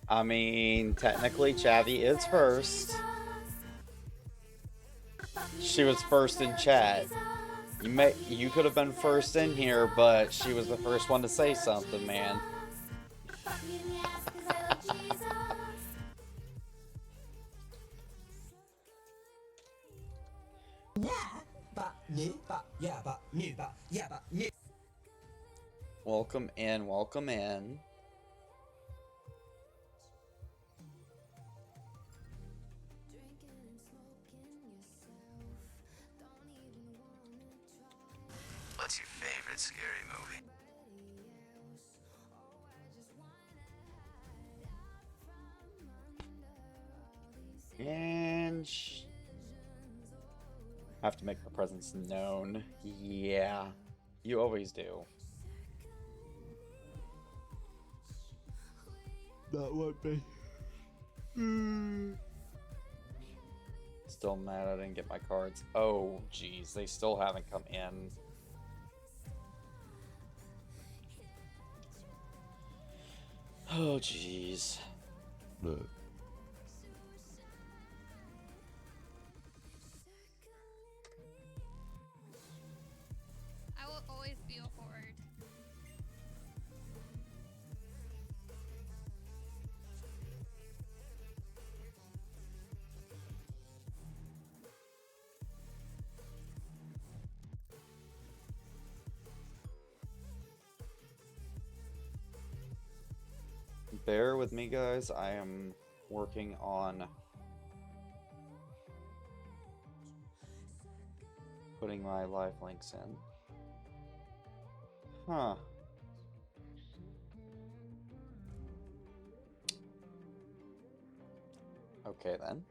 I mean, technically, Chavi is first. She was first in chat. You could have been first in here, but she was the first one to say something, man. Welcome in, welcome in. What's your favorite scary movie? And I have to make my presence known. Yeah, you always do. That would be. Still mad I didn't get my cards. Oh, geez, they still haven't come in. Oh, geez. I will always be a horde. Bear with me, guys. I am working on putting my live links in. Huh. Okay, then.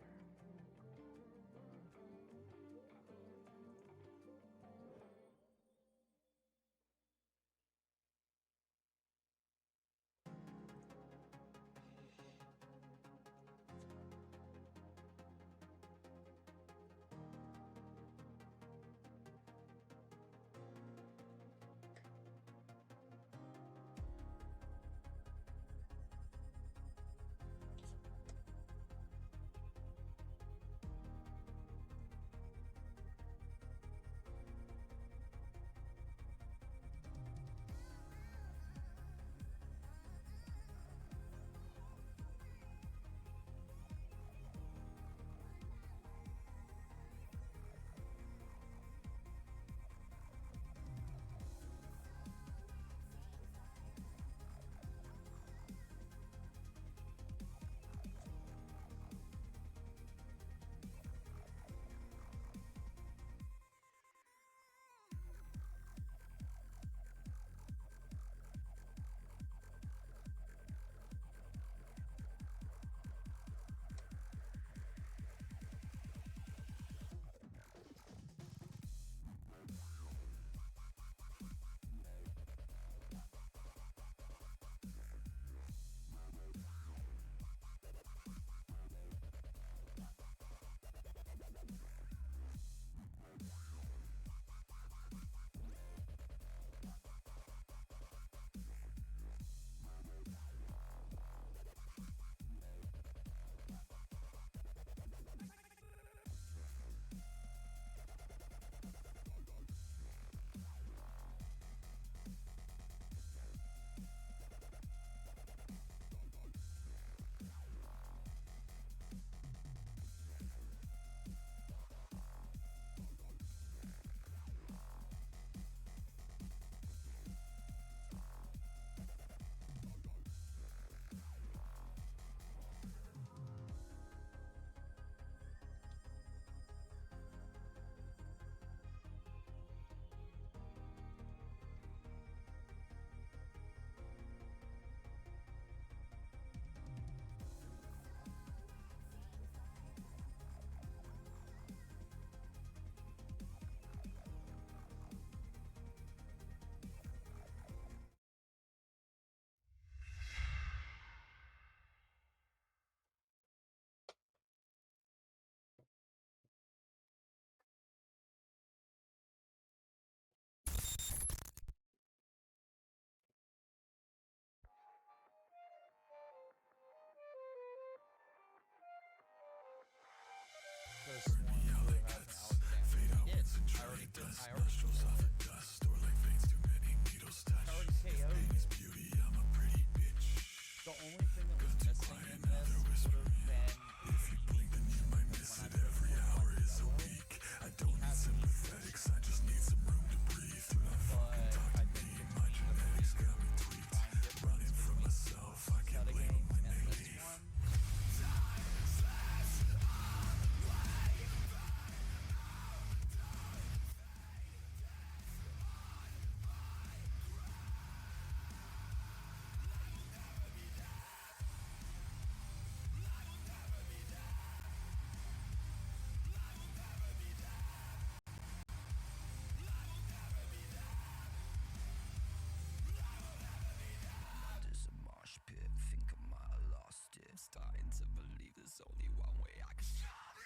starting to believe there's only one way I can stop.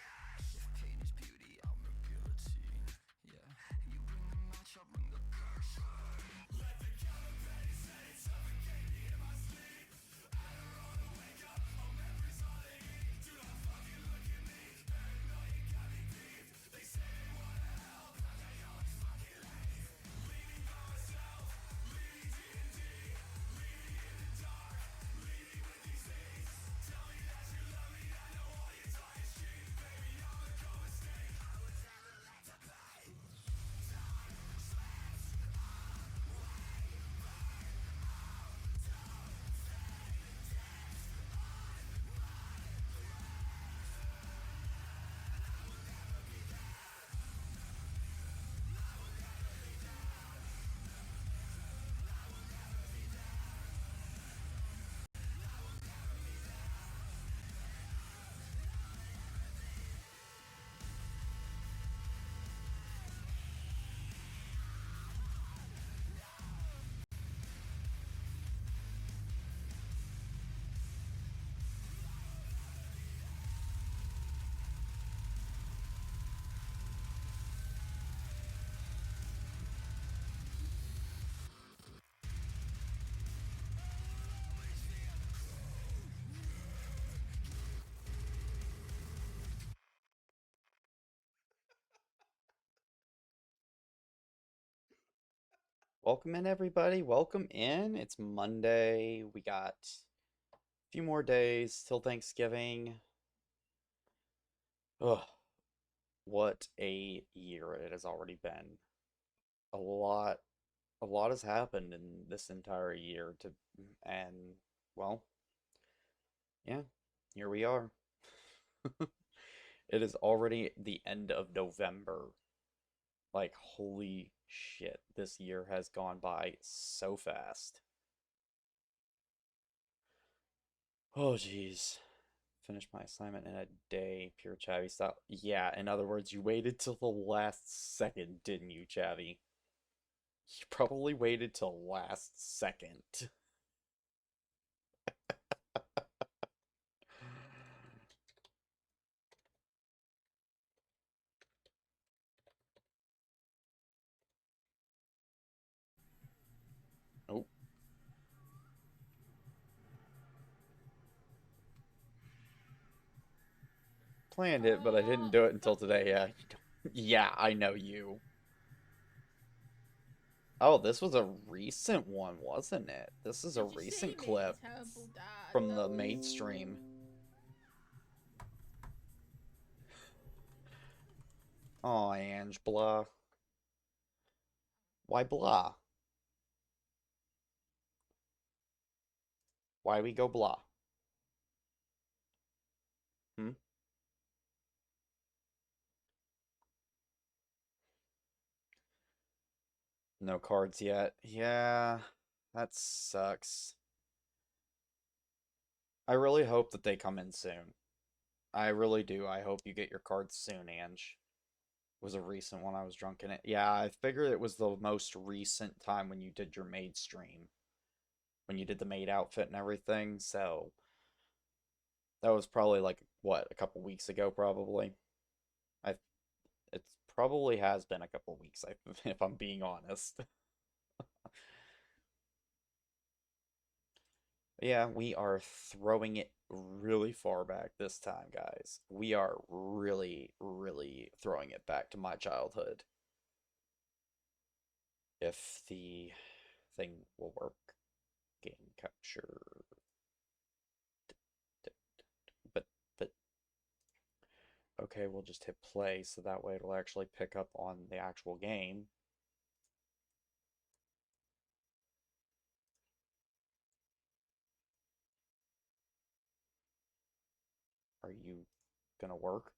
If pain is beauty, I'm a guillotine. Yeah, you bring the match, I bring the curse. Let the counterfeit say suffocate me in my sleep. I don't wanna wake up, all memories all they eat. Do not fucking look at me, paranoia got me beat. They say they wanna help, but they always fucking leave. Leaving by myself, leaving D&D, leaving in the dark, leaving with these things. Tell me that you love me, I know all your talk is cheap. Baby, I'm a cold mistake, I was never like to play. Time slips away, burn out, don't stay, text on my wrist. I will never be there, I will never be down, I will never be there, I will never be there. Welcome in, everybody. Welcome in. It's Monday. We got a few more days till Thanksgiving. Ugh, what a year it has already been. A lot, a lot has happened in this entire year and well, yeah, here we are. It is already the end of November. Like, holy shit, this year has gone by so fast. Oh, jeez. Finish my assignment in a day, pure Chavy style. Yeah, in other words, you waited till the last second, didn't you, Chavy? You probably waited till last second. Oh, planned it, but I didn't do it until today. Yeah, yeah, I know you. Oh, this was a recent one, wasn't it? This is a Did you see recent the clip terrible dad from the though? mainstream. Oh, Ange, blah. Why blah? Why we go blah? Hmm? No cards yet. Yeah, that sucks. I really hope that they come in soon. I really do. I hope you get your cards soon, Ange. Was a recent one I was drunk in it. Yeah, I figured it was the most recent time when you did your maid stream. When you did the maid outfit and everything, so that was probably like what, a couple weeks ago probably. I it probably has been a couple weeks, if I'm being honest. Yeah, we are throwing it really far back this time, guys. We are really, really throwing it back to my childhood. If the thing will work. Game capture. But, but, okay, we'll just hit play so that way it'll actually pick up on the actual game. Are you gonna work?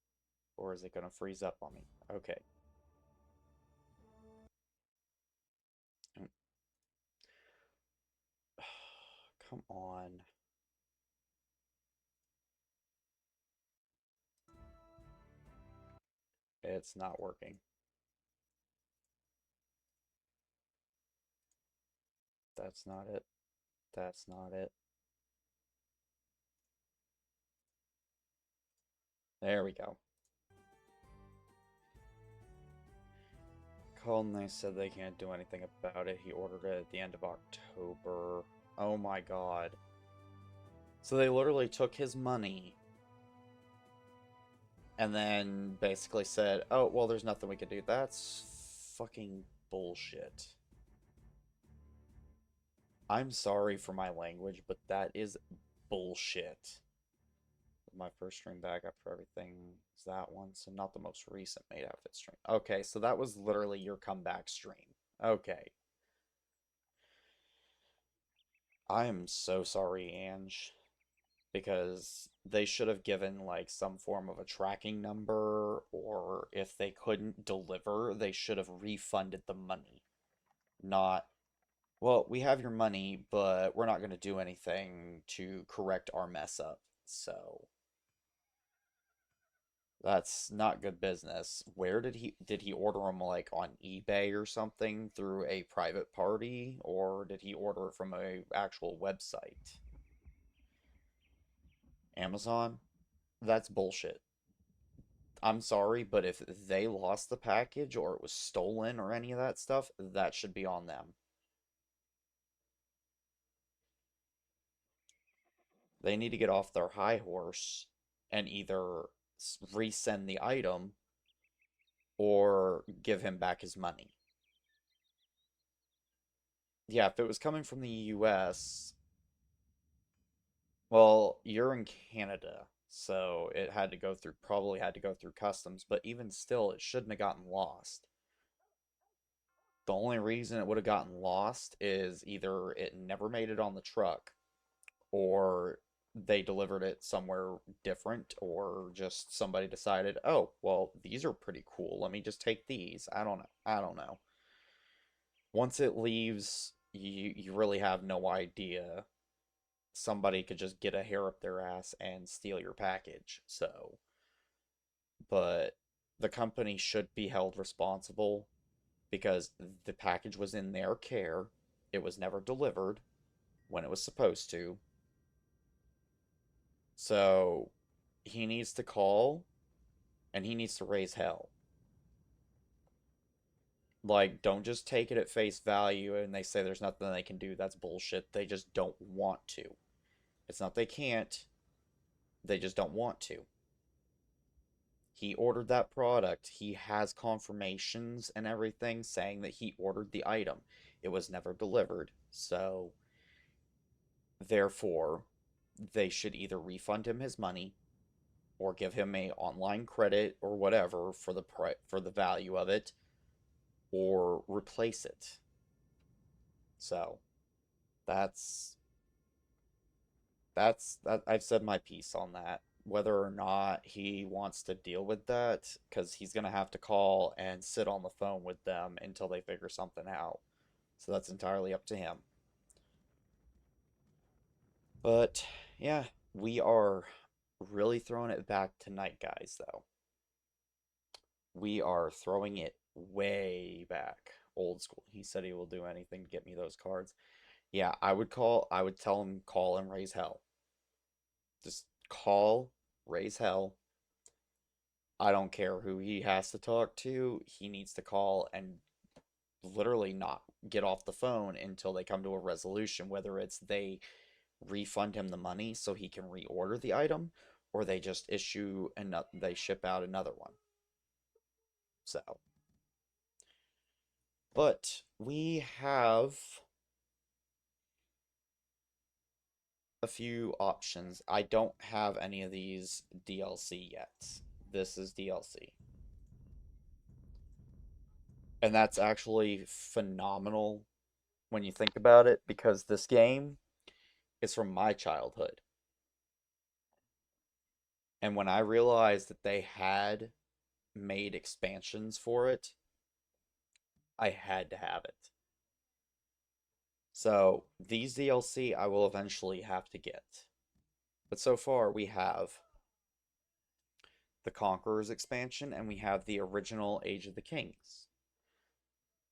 Or is it gonna freeze up on me? Okay. Mm. Come on. It's not working. That's not it. That's not it. There we go. Called and they said they can't do anything about it. He ordered it at the end of October. Oh my god. So they literally took his money and then basically said, oh, well, there's nothing we can do. That's fucking bullshit. I'm sorry for my language, but that is bullshit. My first stream back after everything is that one, so not the most recent made outfit stream. Okay, so that was literally your comeback stream. Okay. I am so sorry, Ange, because they should have given like some form of a tracking number, or if they couldn't deliver, they should have refunded the money. Not, well, we have your money, but we're not going to do anything to correct our mess up. So that's not good business. Where did he order them like on eBay or something through a private party, or did he order it from a actual website? Amazon? That's bullshit. I'm sorry, but if they lost the package or it was stolen or any of that stuff, that should be on them. They need to get off their high horse and either resend the item or give him back his money. Yeah, if it was coming from the US, well, you're in Canada, so it had to go through, probably had to go through customs, but even still, it shouldn't have gotten lost. The only reason it would have gotten lost is either it never made it on the truck, or they delivered it somewhere different, or just somebody decided, oh, well, these are pretty cool. Let me just take these. I don't know. I don't know. Once it leaves, you really have no idea. Somebody could just get a hair up their ass and steal your package. So, but the company should be held responsible because the package was in their care. It was never delivered when it was supposed to. So he needs to call and he needs to raise hell. Like, don't just take it at face value and they say there's nothing they can do. That's bullshit. They just don't want to. It's not they can't, they just don't want to. He ordered that product. He has confirmations and everything saying that he ordered the item. It was never delivered. So, therefore, they should either refund him his money or give him a online credit or whatever for the value of it or replace it. So, that's that I've said my piece on that. Whether or not he wants to deal with that, because he's gonna have to call and sit on the phone with them until they figure something out. So that's entirely up to him. But yeah, we are really throwing it back tonight, guys, though. We are throwing it way back. Old school. He said he will do anything to get me those cards. Yeah, I would tell him call and raise hell. Just call, raise hell. I don't care who he has to talk to. He needs to call and literally not get off the phone until they come to a resolution, whether it's they refund him the money so he can reorder the item, or they just issue and they ship out another one. So, but we have a few options. I don't have any of these DLC yet. This is DLC. And that's actually phenomenal when you think about it because this game is from my childhood. And when I realized that they had made expansions for it, I had to have it. So these DLC I will eventually have to get. But so far we have the Conquerors expansion and we have the original Age of the Kings,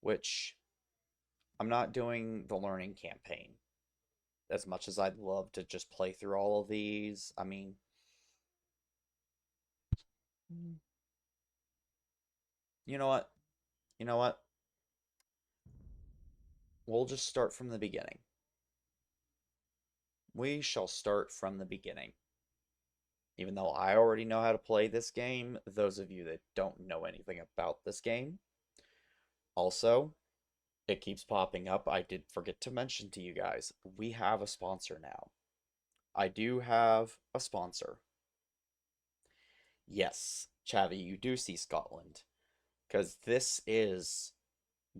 which I'm not doing the learning campaign. As much as I'd love to just play through all of these, I mean, You know what? You know what? We'll just start from the beginning. We shall start from the beginning. Even though I already know how to play this game, those of you that don't know anything about this game, also, it keeps popping up. I did forget to mention to you guys, we have a sponsor now. I do have a sponsor. Yes, Chavi, you do see Scotland. Because this is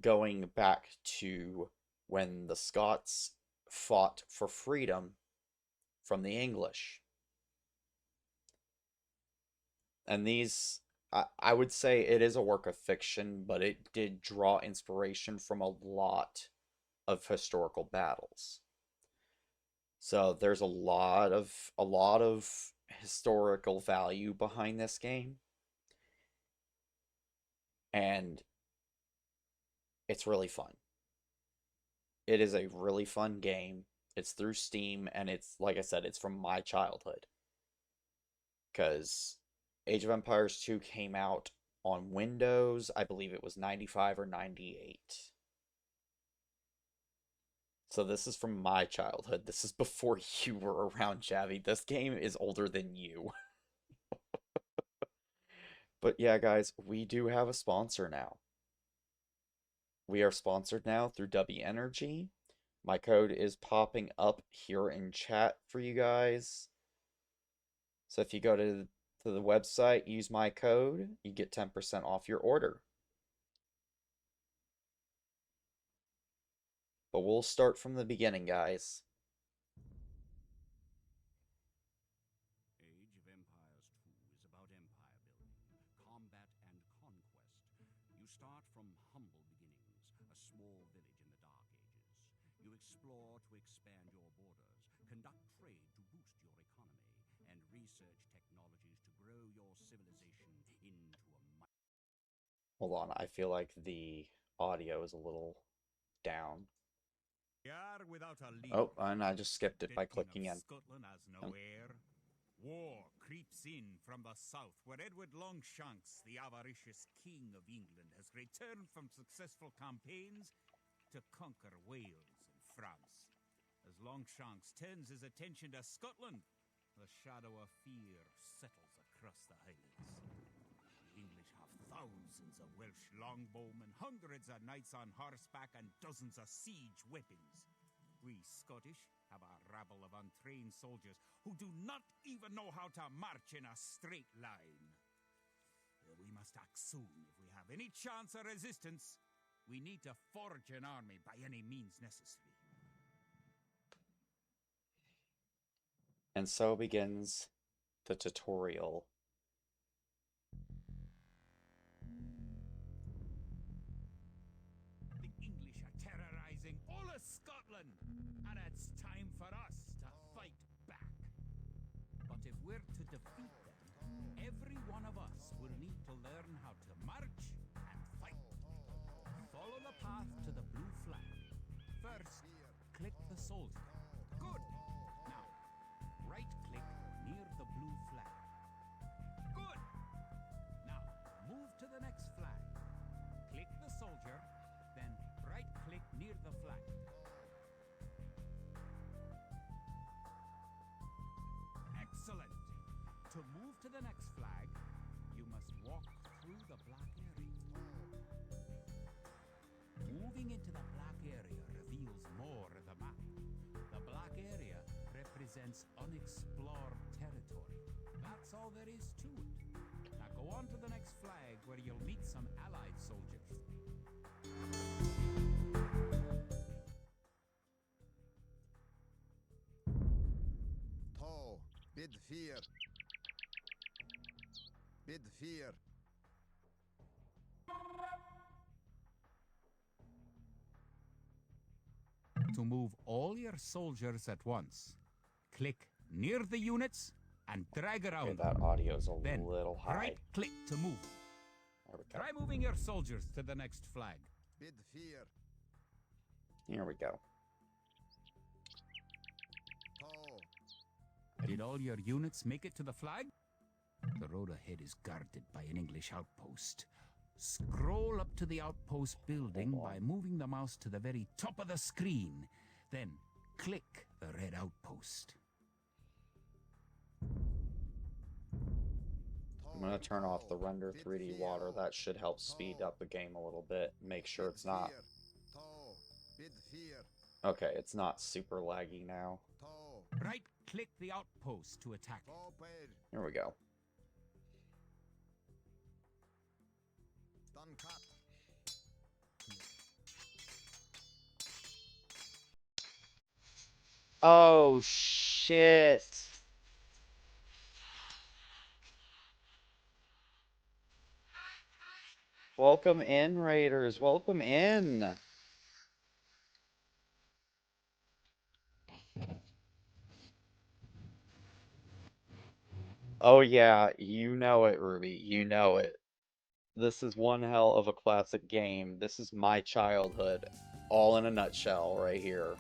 going back to when the Scots fought for freedom from the English. And these, I would say it is a work of fiction, but it did draw inspiration from a lot of historical battles. So there's a lot of historical value behind this game, and it's really fun. It is a really fun game. It's through Steam, and it's, like I said, it's from my childhood. Because Age of Empires 2 came out on Windows, I believe it was 95 or 98. So this is from my childhood. This is before you were around, Chavi. This game is older than you. But yeah, guys, we do have a sponsor now. We are sponsored now through W Energy. My code is popping up here in chat for you guys. So if you go to the website, use my code, you get 10% off your order. But we'll start from the beginning, guys. Age of Empires 2 is about empire building, combat, and conquest. You start from humble beginnings, a small village in the Dark Ages. You explore to expand your borders, conduct trade to boost your economy, and research technologies to grow your civilization into a Hold on, I feel like the audio is a little down. without a leader. Oh, and I just skipped it by The King clicking of in. Scotland has no heir. War creeps in from the south, where Edward Longshanks, the avaricious King of England, has returned from successful campaigns to conquer Wales and France. As Longshanks turns his attention to Scotland, the shadow of fear settles across the Highlands. The English have thousands of Welsh longbowmen, hundreds of knights on horseback, and dozens of siege weapons. We Scottish have a rabble of untrained soldiers who do not even know how to march in a straight line. We must act soon if we have any chance of resistance. We need to forge an army by any means necessary. And so begins the tutorial. The English are terrorizing all of Scotland, and it's time for us to fight back. But if we're to defeat them, every one of us will need to learn how to march and fight. Follow the path to the blue flag. First, click the soldier. Good. Now, right-click near the blue flag. Good. Now, move to the next flag. Click the soldier, then right-click near the flag. Excellent. To move to the next flag, you must walk through the black area. Moving into the black area reveals more of the map. The black area represents unexplored territory. That's all there is to it. Now go on to the next flag where you'll meet some allied soldiers. Tall, bid fear. Bid fear. To move all your soldiers at once, click near the units and drag Okay, around. that audio's a Then little high. right-click to move. There we go. Try moving your soldiers to the next flag. Bid fear. Here we go. Tall. Did all your units make it to the flag? The road ahead is guarded by an English outpost. Scroll up to the outpost building by moving the mouse to the very top of the screen. Then click the red outpost. I'm gonna turn off the render 3D water. That should help speed up the game a little bit. Make sure it's not. Okay, it's not super laggy now. Right-click the outpost to attack it. Here we go. Oh, shit. Welcome in, Raiders. Welcome in. Oh, yeah, you know it, Ruby. You know it. This is one hell of a classic game. This is my childhood, all in a nutshell, right here.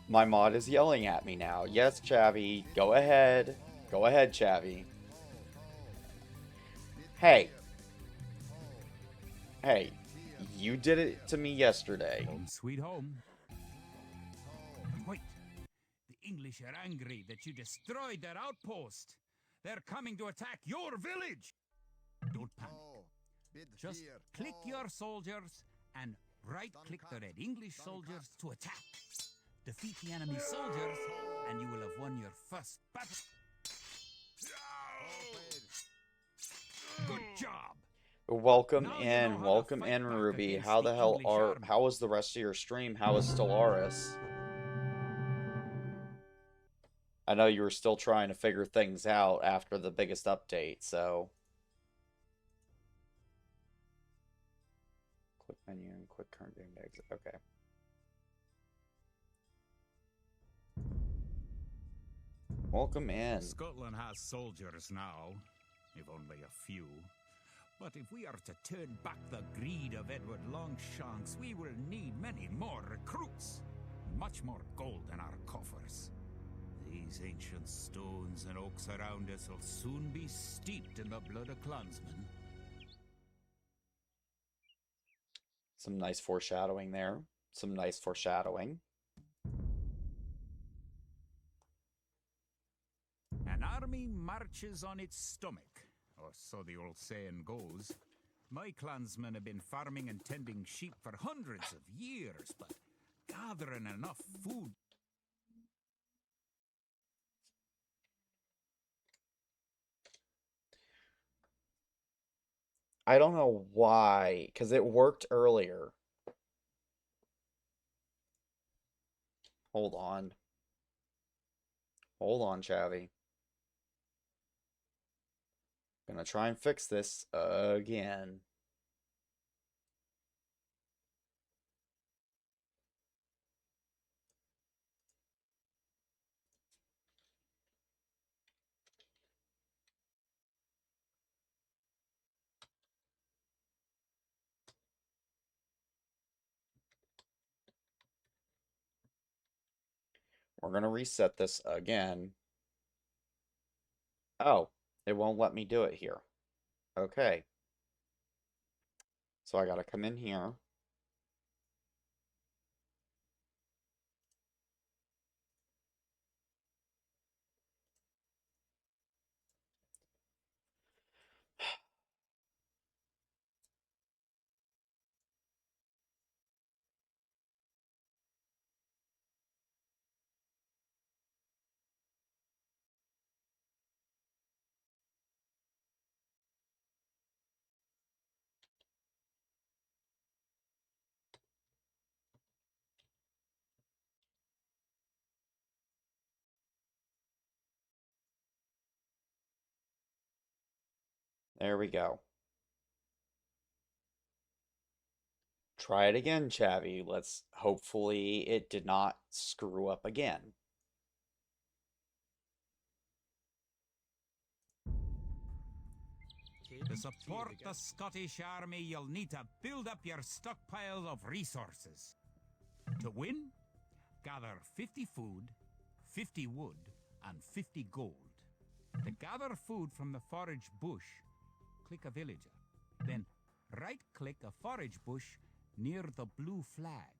My mod is yelling at me now. Yes, Chavi, go ahead. Go ahead, Chavi. Hey. Hey, you did it to me yesterday. Home sweet home. Wait. The English are angry that you destroyed their outpost. They're coming to attack your village. Don't panic. Just click your soldiers and right-click the red English soldiers to attack. Defeat the enemy soldiers, and you will have won your first battle. Good job. Welcome Now you know in, how to welcome fight in, back Ruby. against How the the hell English are? army. How was the rest of your stream? How is Stellaris? I know you were still trying to figure things out after the biggest update, so. Click menu and quick current game to exit. Okay. Welcome in. Scotland has soldiers now, if only a few. But if we are to turn back the greed of Edward Longshanks, we will need many more recruits. Much more gold in our coffers. These ancient stones and oaks around us will soon be steeped in the blood of clansmen. Some nice foreshadowing there. Some nice foreshadowing. An army marches on its stomach, or so the old saying goes. My clansmen have been farming and tending sheep for hundreds of years, but gathering enough food. I don't know why, because it worked earlier. Hold on. Hold on, Chavi. Gonna try and fix this again. We're gonna reset this again. Oh, it won't let me do it here. Okay. So I gotta come in here. There we go. Try it again, Chavi. Let's hopefully it did not screw up again. To support the Scottish army, you'll need to build up your stockpile of resources. To win, gather 50 food, 50 wood, and 50 gold. To gather food from the forage bush, click a villager. Then right-click a forage bush near the blue flag.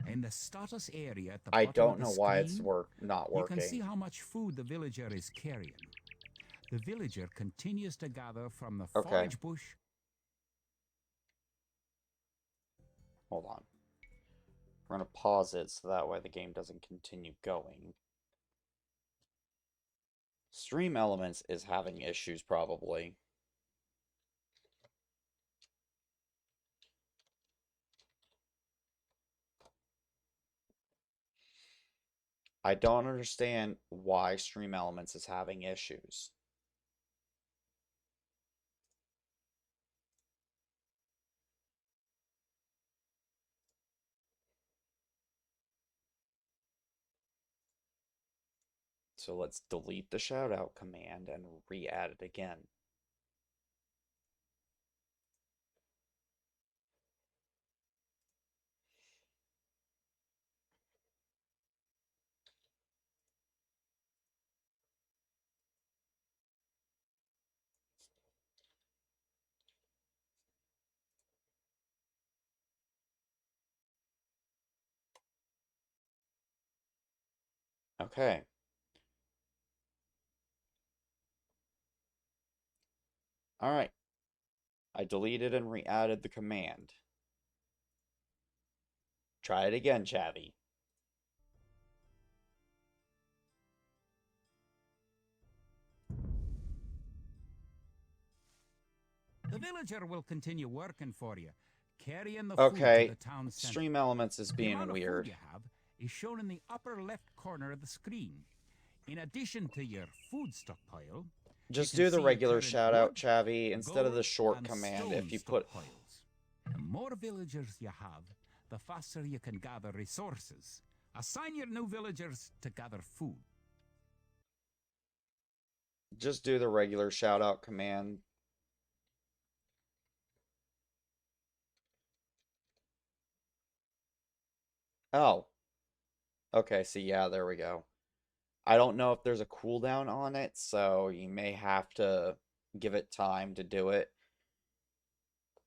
In the status area at the I bottom don't of the know why it's screen, not you can see working. how much food the villager is carrying. The villager continues to gather from the Okay. forage bush. Hold on. We're going to pause it so that way the game doesn't continue going. Stream Elements is having issues, probably. I don't understand why Stream Elements is having issues. So let's delete the shoutout command and re-add it again. Okay. Alright. I deleted and re-added the command. Try it again, Chavy. The villager will continue working for you, carrying the food Okay, to the town center. Stream Elements is The being amount of food weird. you have is shown in the upper left corner of the screen. In addition to your food stockpile, Just you can do the see your regular current shout out, wood, Chavy, instead of the gold, short and command. stone If you put... stockpiles. The more villagers you have, the faster you can gather resources. Assign your new villagers to gather food. Just do the regular shout out command. Oh. Okay, see, yeah, there we go. I don't know if there's a cooldown on it, so you may have to give it time to do it.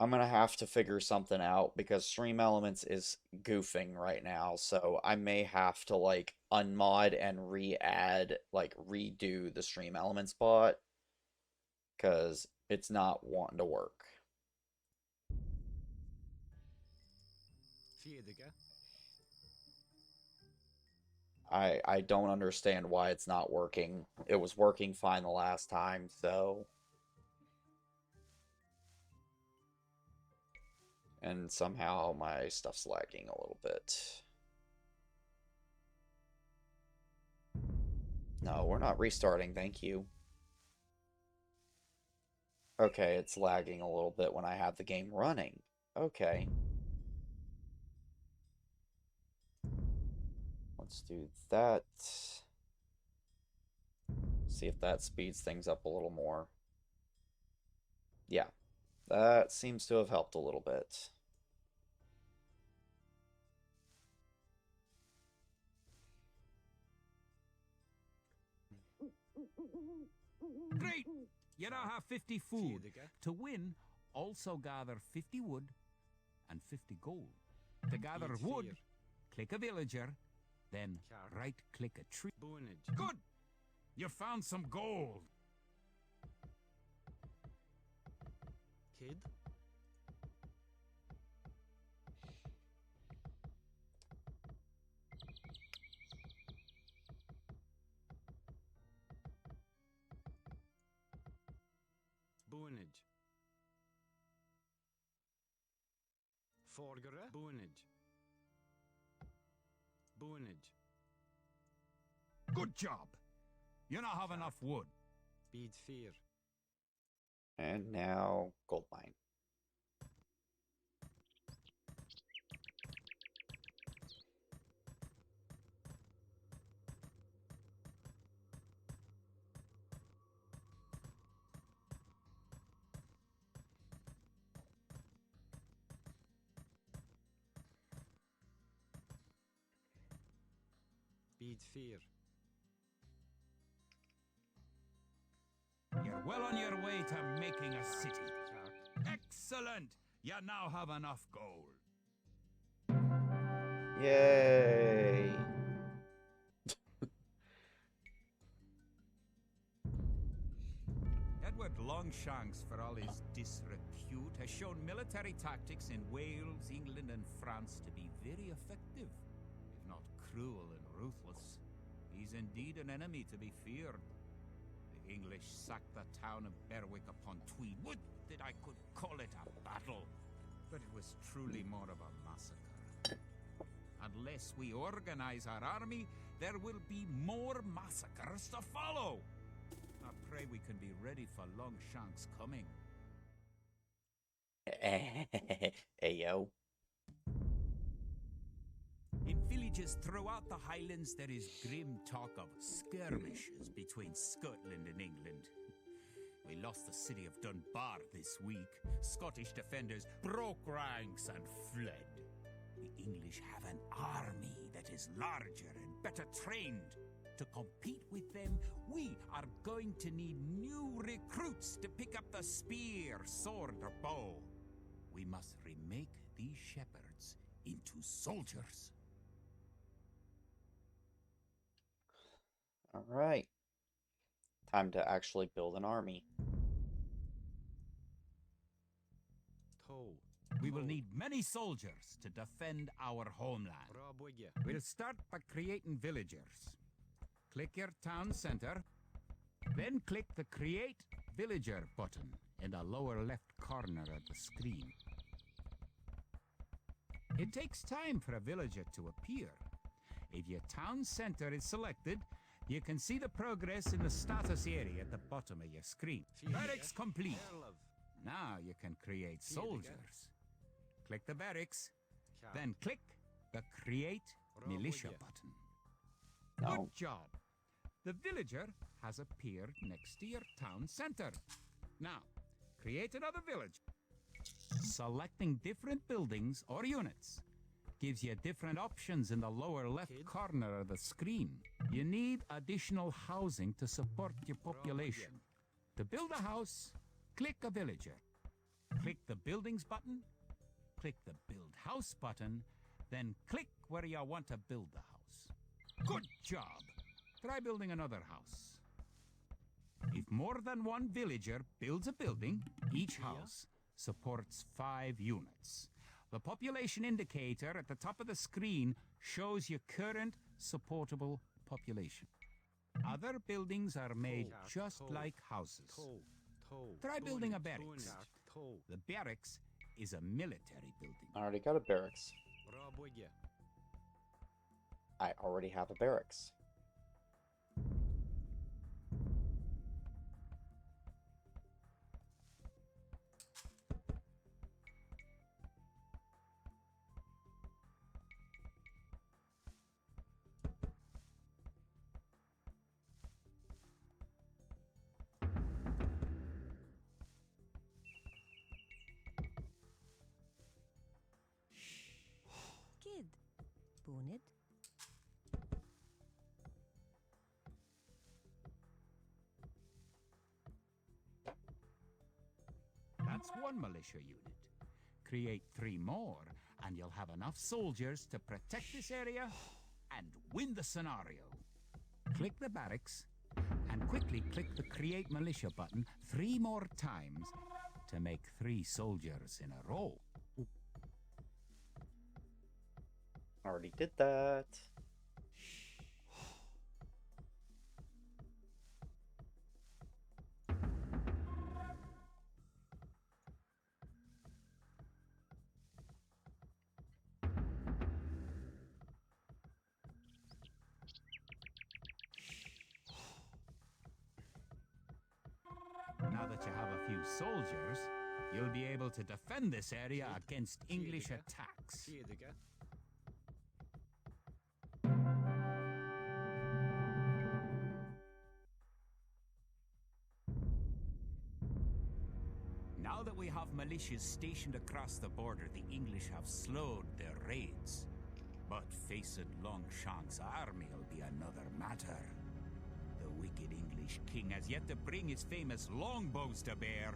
I'm gonna have to figure something out because Stream Elements is goofing right now, so I may have to, like, unmod and re-add, like, redo the Stream Elements bot, because it's not wanting to work. I don't understand why it's not working. It was working fine the last time, so... And somehow my stuff's lagging a little bit. No, we're not restarting, thank you. Okay, it's lagging a little bit when I have the game running. Okay. Let's do that. See if that speeds things up a little more. Yeah, that seems to have helped a little bit. Great! You now have 50 food. To win, also gather 50 wood and 50 gold. To gather wood, click a villager, then right-click a tree. Good! You found some gold. Kid? Boonage. Forgere. Boonage. Boonage. Good job. You now have enough wood. Speed fear. And now, gold mine. Bid fear. You're well on your way to making a city. Excellent! You now have enough gold. Yay! Edward Longshanks, for all his disrepute, has shown military tactics in Wales, England, and France to be very effective, if not cruel and ruthless. He's indeed an enemy to be feared. The English sacked the town of Berwick upon Tweed. Would that I could call it a battle, but it was truly more of a massacre. Unless we organize our army, there will be more massacres to follow. I pray we can be ready for Longshanks' coming. Hey, yo. In villages throughout the Highlands, there is grim talk of skirmishes between Scotland and England. We lost the city of Dunbar this week. Scottish defenders broke ranks and fled. The English have an army that is larger and better trained. To compete with them, we are going to need new recruits to pick up the spear, sword, or bow. We must remake these shepherds into soldiers. All right. Time to actually build an army. We will need many soldiers to defend our homeland. We'll start by creating villagers. Click your town center, then click the Create Villager button in the lower left corner of the screen. It takes time for a villager to appear. If your town center is selected, you can see the progress in the status area at the bottom of your screen. Barracks complete. Now you can create soldiers. Click the barracks, then click the Create Militia button. No. Good job. The villager has appeared next to your town center. Now, create another village. Selecting different buildings or units gives you different options in the lower left corner of the screen. You need additional housing to support your population. To build a house, click a villager. Click the Buildings button, click the Build House button, then click where you want to build the house. Good job! Try building another house. If more than one villager builds a building, each house supports 5 units. The population indicator at the top of the screen shows your current supportable population. Other buildings are made just like houses. Try building a barracks. The barracks is a military building. I already got a barracks. I already have a barracks. Kid. Bonnet. That's one militia unit. Create 3 more, and you'll have enough soldiers to protect this area and win the scenario. Click the barracks, and quickly click the Create Militia button 3 more times to make 3 soldiers in a row. Already did that. Now that you have a few soldiers, you'll be able to defend this area against English attacks. Now that we have militias stationed across the border, the English have slowed their raids. But facing Longshanks' army'll be another matter. The wicked English king has yet to bring his famous longbows to bear.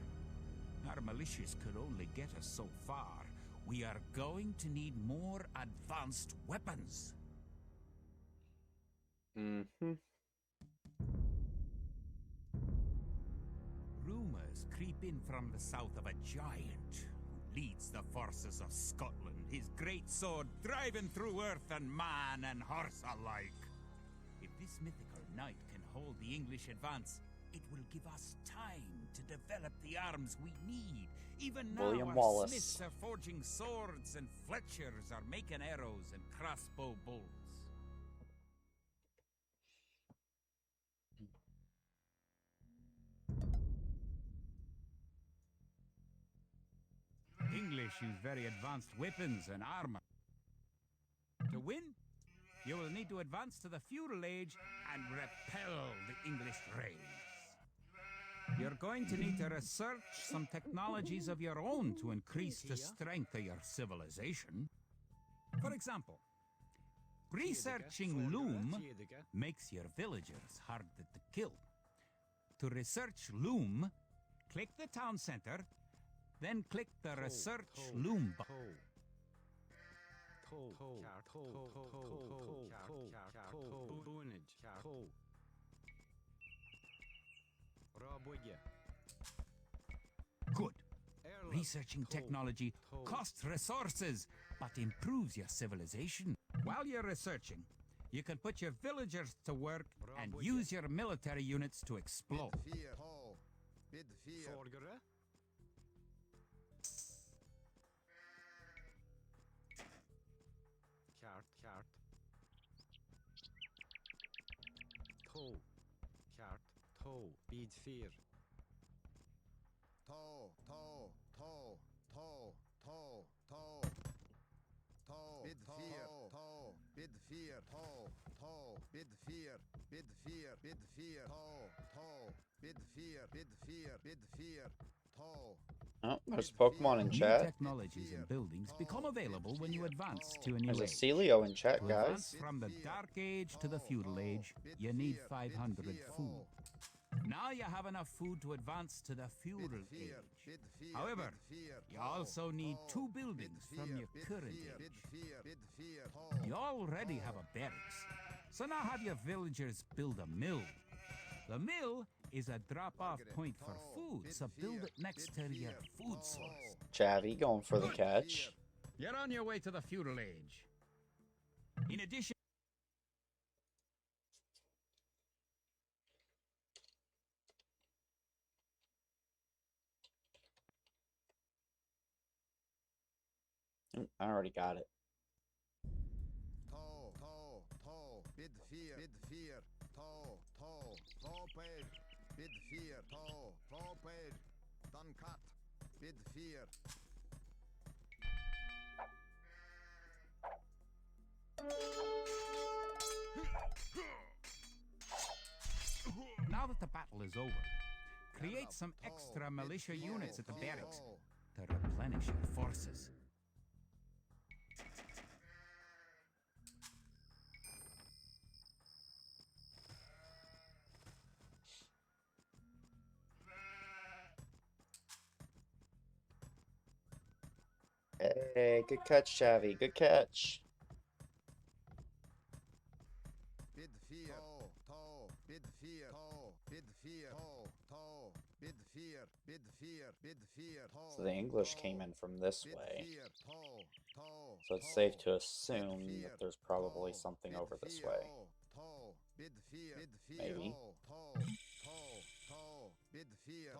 Our militias could only get us so far. We are going to need more advanced weapons. Mm-hmm. Rumors creep in from the south of a giant who leads the forces of Scotland, his great sword driving through earth and man and horse alike. If this mythical knight can hold the English advance, it will give us time to develop the arms we need. Even now, William our Wallace. smiths are forging swords, and Fletchers are making arrows and crossbow bolts. English use very advanced weapons and armor. To win, you will need to advance to the feudal age and repel the English raids. You're going to need to research some technologies of your own to increase the strength of your civilization. For example, researching loom makes your villagers harder to kill. To research loom, click the town center, then click the research loom button. Good. Researching technology costs resources, but improves your civilization. While you're researching, you can put your villagers to work and use your military units to explode. Bid fear. Ho. Bid fear. Bid fear. To. Bid fear. To. Bid fear. To. Bid fear. Bid fear. Bid fear. To. Bid fear. Bid fear. Bid fear. To. Oh, there's Pokemon in New chat. technologies and buildings become available when you advance to a new There's a age. Celio in chat, To guys. advance from the Dark Age to the Feudal Age, you need 500 food. Now you have enough food to advance to the Feudal Age. However, you also need 2 buildings from your current age. You already have a barracks, so now have your villagers build a mill. The mill is a drop-off point for food, so build it next to your food source. Chavy going for the catch. You're on your way to the Feudal Age. In addition, I already got it. Bid fear. Bid fear. Forward. Bid fear. Forward. Done cut. Bid fear. now that the battle is over, create some extra militia units at the barracks to replenish your forces. Hey, good catch, Chavy. Good catch. Bid fear. Bid fear. Bid fear. Bid fear. Bid fear. Bid fear. So the English came in from this Bid way. fear. So it's safe to assume that there's probably something over this way. Bid fear. Bid fear. Maybe. Bid fear.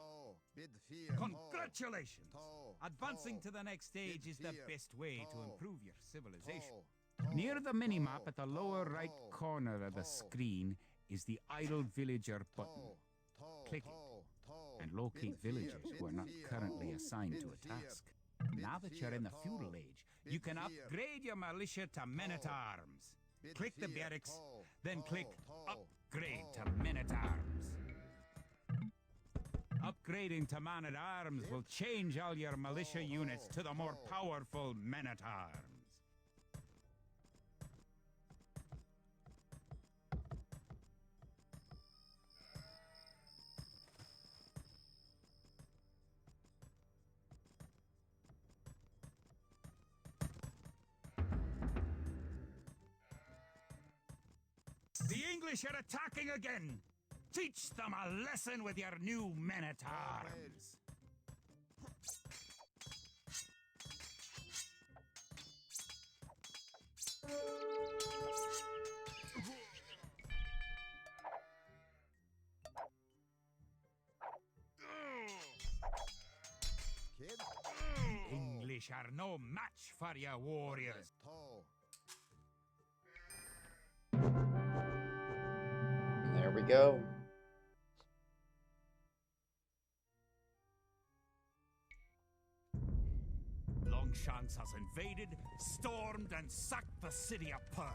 Bid fear. Congratulations! Advancing to the next stage is the best way to improve your civilization. Near the minimap at the lower right corner of the screen is the idle villager button. Click it and locate villagers who are not currently assigned to a task. Now that you're in the feudal age, you can upgrade your militia to men-at-arms. Click the barracks, then click Upgrade to men-at-arms. Upgrading to man-at-arms will change all your militia units to the more powerful men-at-arms. The English are attacking again! Teach them a lesson with your new men-at-arms! Kid. The English are no match for your warriors! Toe. And there we go. Longshanks has invaded, stormed, and sacked the city of Perth.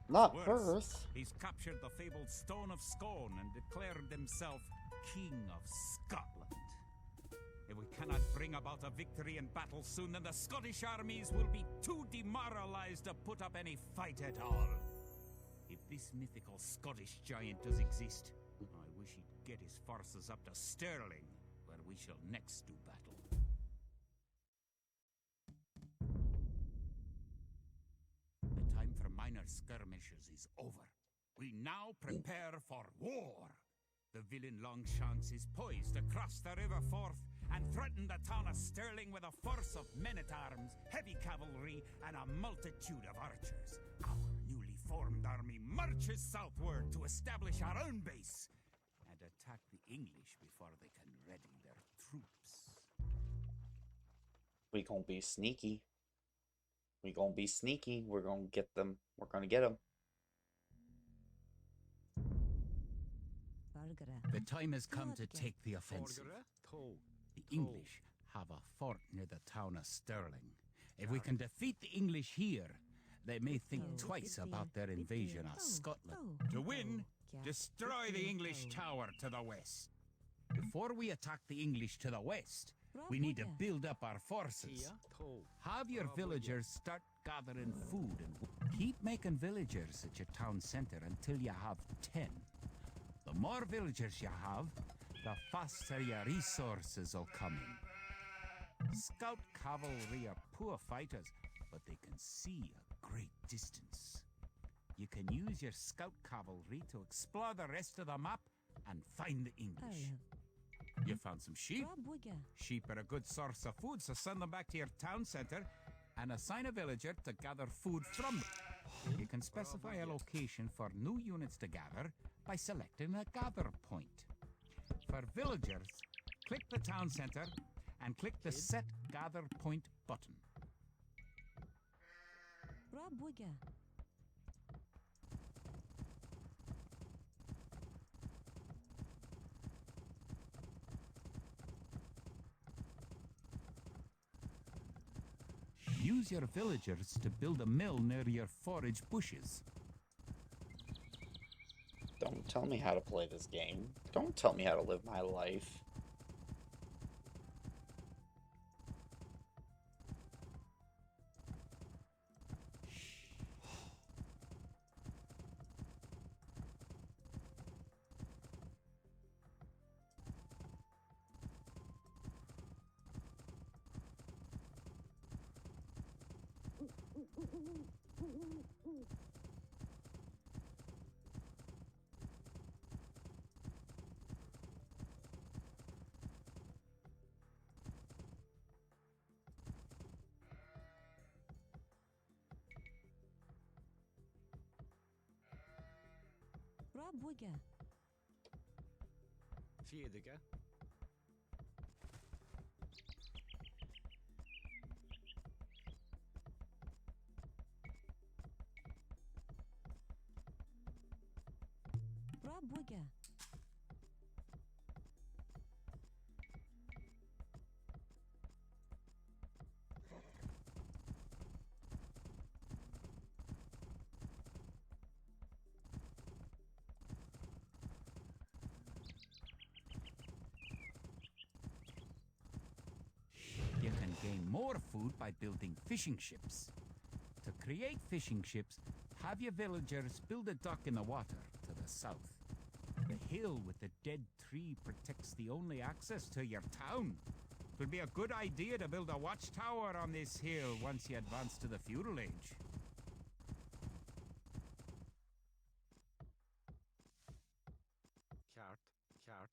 Not Worse, Perth. he's captured the fabled Stone of Scone and declared himself King of Scotland. If we cannot bring about a victory in battle soon, then the Scottish armies will be too demoralized to put up any fight at all. If this mythical Scottish giant does exist, I wish he'd get his forces up to Stirling, where we shall next do battle. The time for minor skirmishes is over. We now prepare for war. The villain Longshanks is poised to cross the River Forth and threaten the town of Stirling with a force of men-at-arms, heavy cavalry, and a multitude of archers. Our newly formed army marches southward to establish our own base and attack the English before they can ready their troops. We gonna be sneaky. We gonna be sneaky. We're gonna get them. We're gonna get them. The time has come to take the offensive. Toe. The English have a fort near the town of Stirling. If we can defeat the English here, they may think twice about their invasion of Scotland. To win, destroy the English tower to the west. Before we attack the English to the west, we need to build up our forces. Toe. Have your villagers start gathering food and keep making villagers at your town center until you have 10. The more villagers you have, the faster your resources will come in. Scout cavalry are poor fighters, but they can see a great distance. You can use your scout cavalry to explore the rest of the map and find the English. You found some sheep? Sheep are a good source of food, so send them back to your town center and assign a villager to gather food from them. You can specify a location for new units to gather by selecting a gather point. For villagers, click the town center and click the Set Gather Point button. Use your villagers to build a mill near your forage bushes. Don't tell me how to play this game. Don't tell me how to live my life. Fjädiga. You can gain more food by building fishing ships. To create fishing ships, have your villagers build a dock in the water to the south. The hill with the dead tree protects the only access to your town. It would be a good idea to build a watchtower on this hill once you advance to the feudal age. Kart.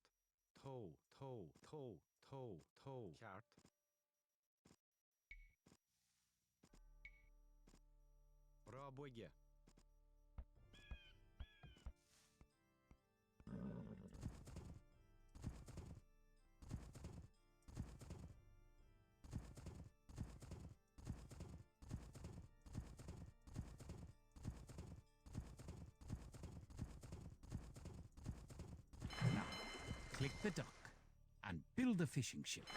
Toe, toe, toe, toe, toe. Kart. Bra bygge. Now, click the dock and build a fishing ship.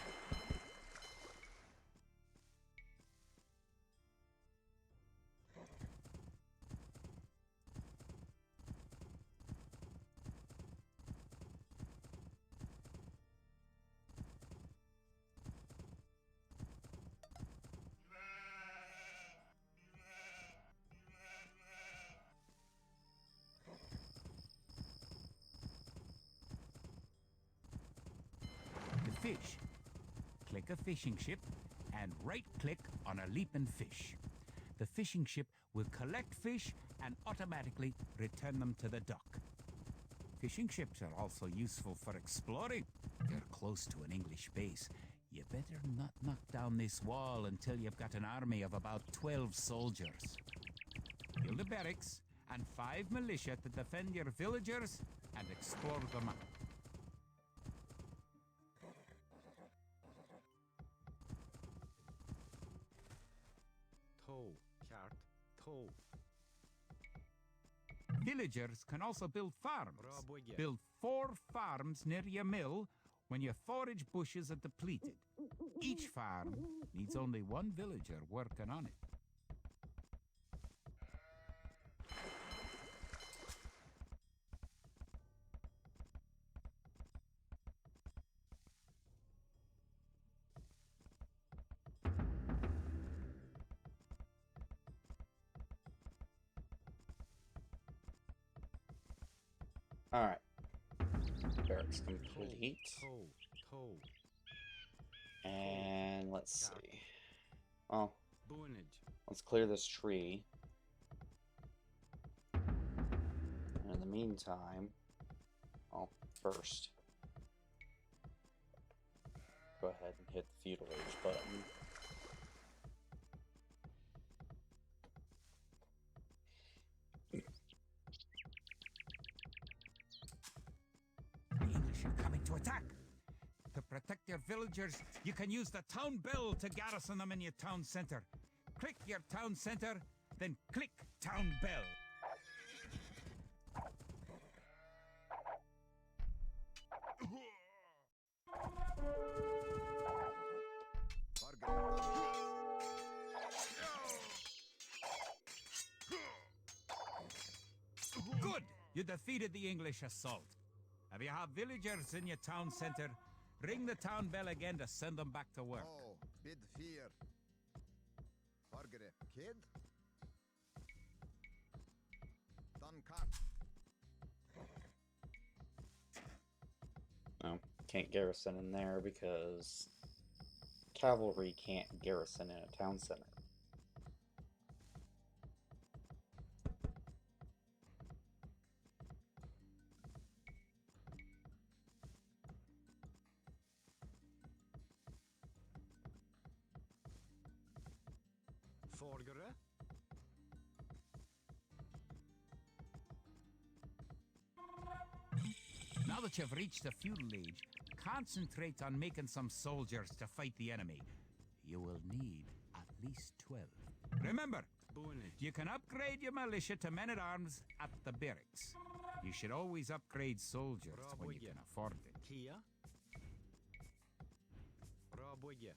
The fish. Click a fishing ship and right-click on a leaping fish. The fishing ship will collect fish and automatically return them to the dock. Fishing ships are also useful for exploring. You're close to an English base. You better not knock down this wall until you've got an army of about 12 soldiers. Build a barracks and 5 militia to defend your villagers and explore the map. Toe, kart, toe. Villagers can also build farms. Bra bygge. Build 4 farms near your mill when your forage bushes are depleted. Each farm needs only 1 villager working on it. Alright. Barracks complete. Toe, toe. And let's see. Oh, Bonage. let's clear this tree. And in the meantime, well, first, go ahead and hit the feudal age button. The English are coming to attack. To protect your villagers, you can use the town bell to garrison them in your town center. Click your town center, then click town bell. Good! You defeated the English assault. If you have villagers in your town center, ring the town bell again to send them back to work. Oh, bid fear. Fargere, kid. Done cut. Oh, can't garrison in there because cavalry can't garrison in a town center. Fargere. Now that you've reached the feudal age, concentrate on making some soldiers to fight the enemy. You will need at least 12. Remember, Bonage. you can upgrade your militia to men-at-arms at the barracks. You should always upgrade soldiers Bra when you bygge. can afford it. Kia. Bra bygge.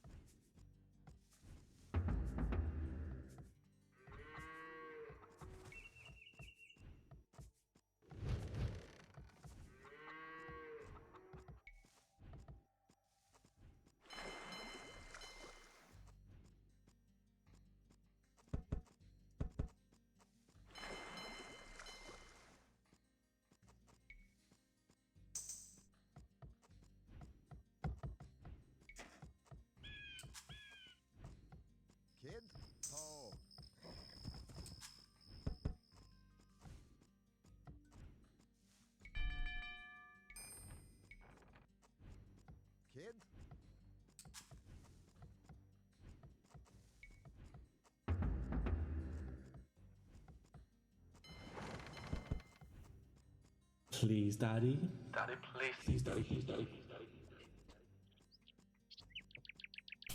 Please, Daddy. Daddy, please. Please, Daddy, please, Daddy.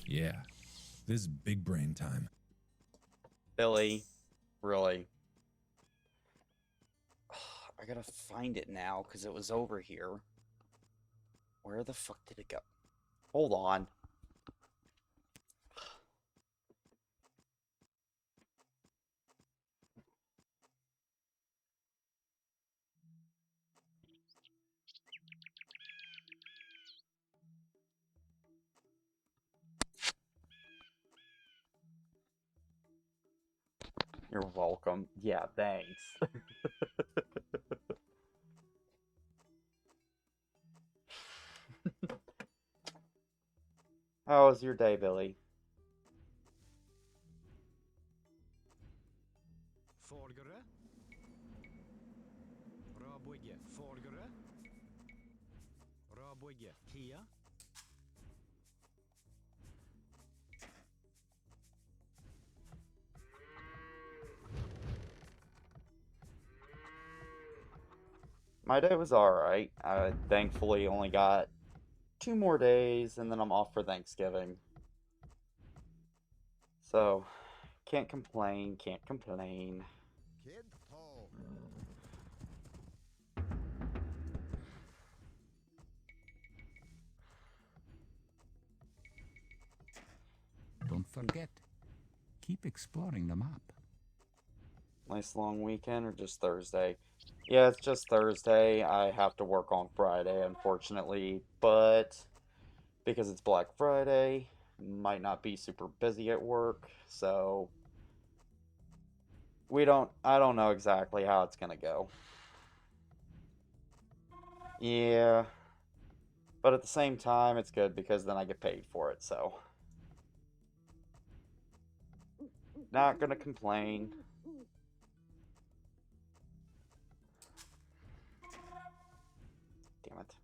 Yeah, this is big brain time. Billy, really. I gotta find it now because it was over here. Where the fuck did it go? Hold on. You're welcome. Yeah, thanks. How was your day, Billy? Folgere. Rabwigge. Folgere. Rabwigge. Kia. My day was alright. I thankfully only got 2 more days and then I'm off for Thanksgiving. So, can't complain, can't complain. Kid, toe. Don't forget, keep exploring the map. Nice long weekend or just Thursday? Yeah, it's just Thursday. I have to work on Friday, unfortunately, but because it's Black Friday, might not be super busy at work, so I don't know exactly how it's gonna go. Yeah, but at the same time, it's good because then I get paid for it, so not gonna complain. Damn it.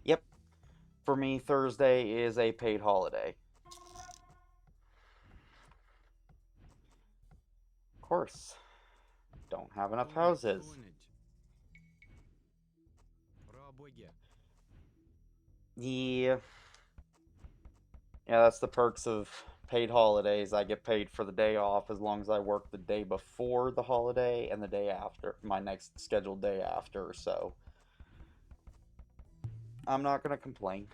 Yep. For me, Thursday is a paid holiday. Of course. Don't have enough houses. Rabwigge. Yeah. Yeah, that's the perks of paid holidays. I get paid for the day off as long as I work the day before the holiday and the day after, my next scheduled day after, so I'm not gonna complain.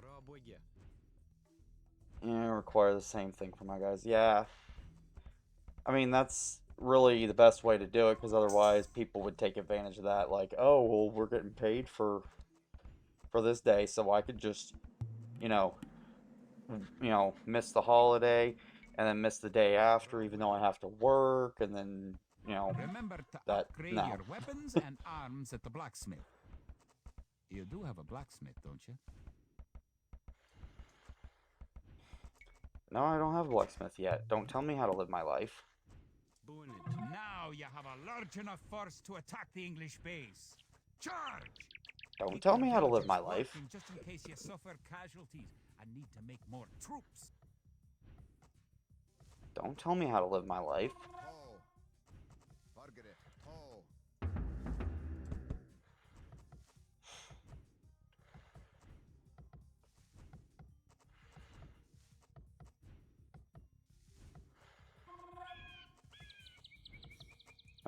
Rabwigge. Yeah, require the same thing for my guys. Yeah. I mean, that's really the best way to do it because otherwise people would take advantage of that. Like, oh, well, we're getting paid for this day, so I could just, you know, miss the holiday and then miss the day after, even though I have to work, and then, Remember to that, upgrade no. your weapons and arms at the blacksmith. You do have a blacksmith, don't you? No, I don't have a blacksmith yet. Don't tell me how to live my life. Bunid. Now you have a large enough force to attack the English base. Charge! Don't Keep tell your me how to live villagers my life. working just in case you suffer casualties and need to make more troops. Don't tell me how to live my life. Toe. Fargere. Toe.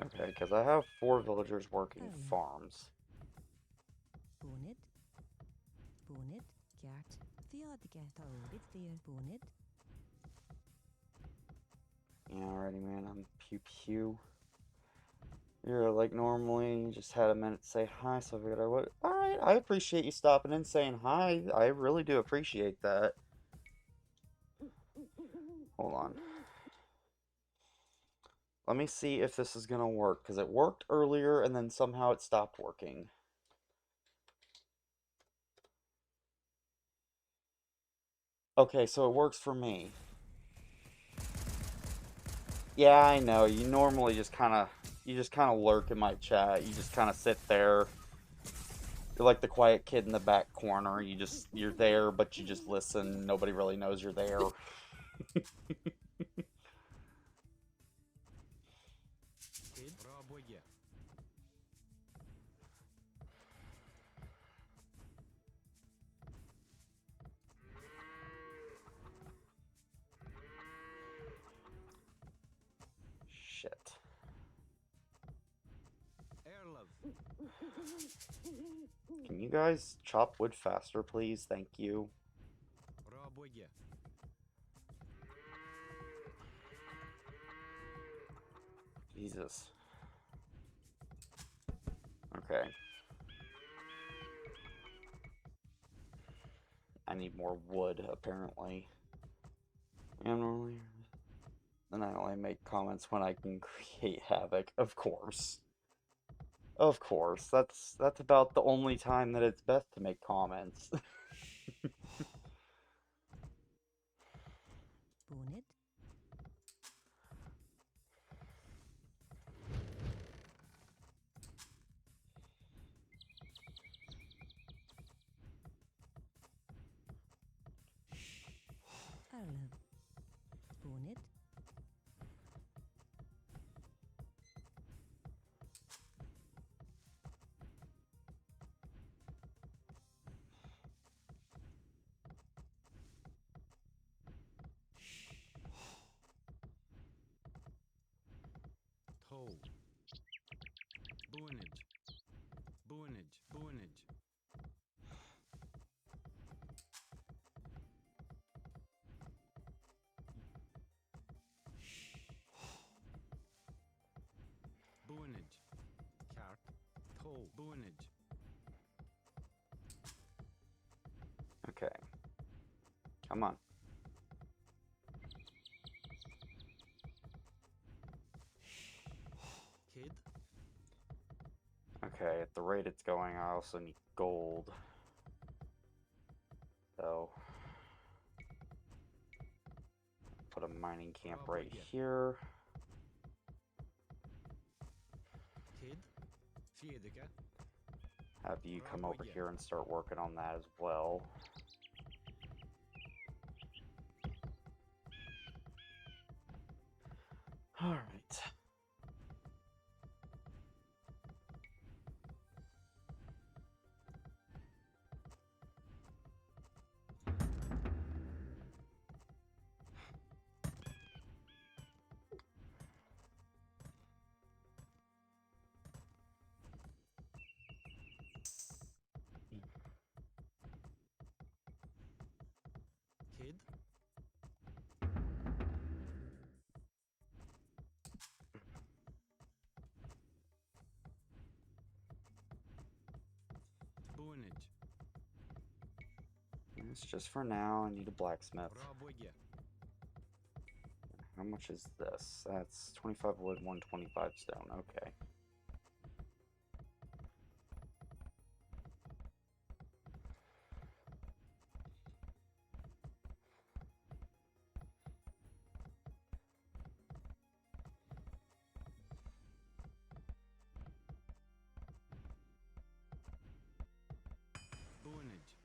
Okay, because I have 4 villagers working farms. Bunid. Bunid. Gert. Theodike. Taorid. Fear. Bunid. Yeah, alrighty, man. I'm pew pew. You're like normally, you just had a minute to say hi, so I figured I would. Alright, I appreciate you stopping in saying hi. I really do appreciate that. Hold on. Let me see if this is gonna work, because it worked earlier and then somehow it stopped working. Okay, so it works for me. Yeah, I know. You normally just kind of lurk in my chat. You just kind of sit there You're like the quiet kid in the back corner. You're there, but you just listen. Nobody really knows you're there. Kid, пробуйте. Shit. Airlove. Can you guys chop wood faster, please? Thank you. Пробуйте. Jesus. Okay. I need more wood, apparently. And then I only make comments when I can create havoc. Of course. Of course. That's about the only time that it's best to make comments. Bonnet. Arlev. Bonnet. Toe. Bunage. Bunage. Bunage. Bunage. Cart. Toe. Bunage. Okay. Come on. Kid. Okay, at the rate it's going, I also need gold. So, put a mining camp right here. Kid. Fjedika. Have you come over here and start working on that as well. Alright. Kid. Bunage. It's just for now. I need a blacksmith. Пробуйте. How much is this? That's 25 wood, 125 stone. Okay. Bunage.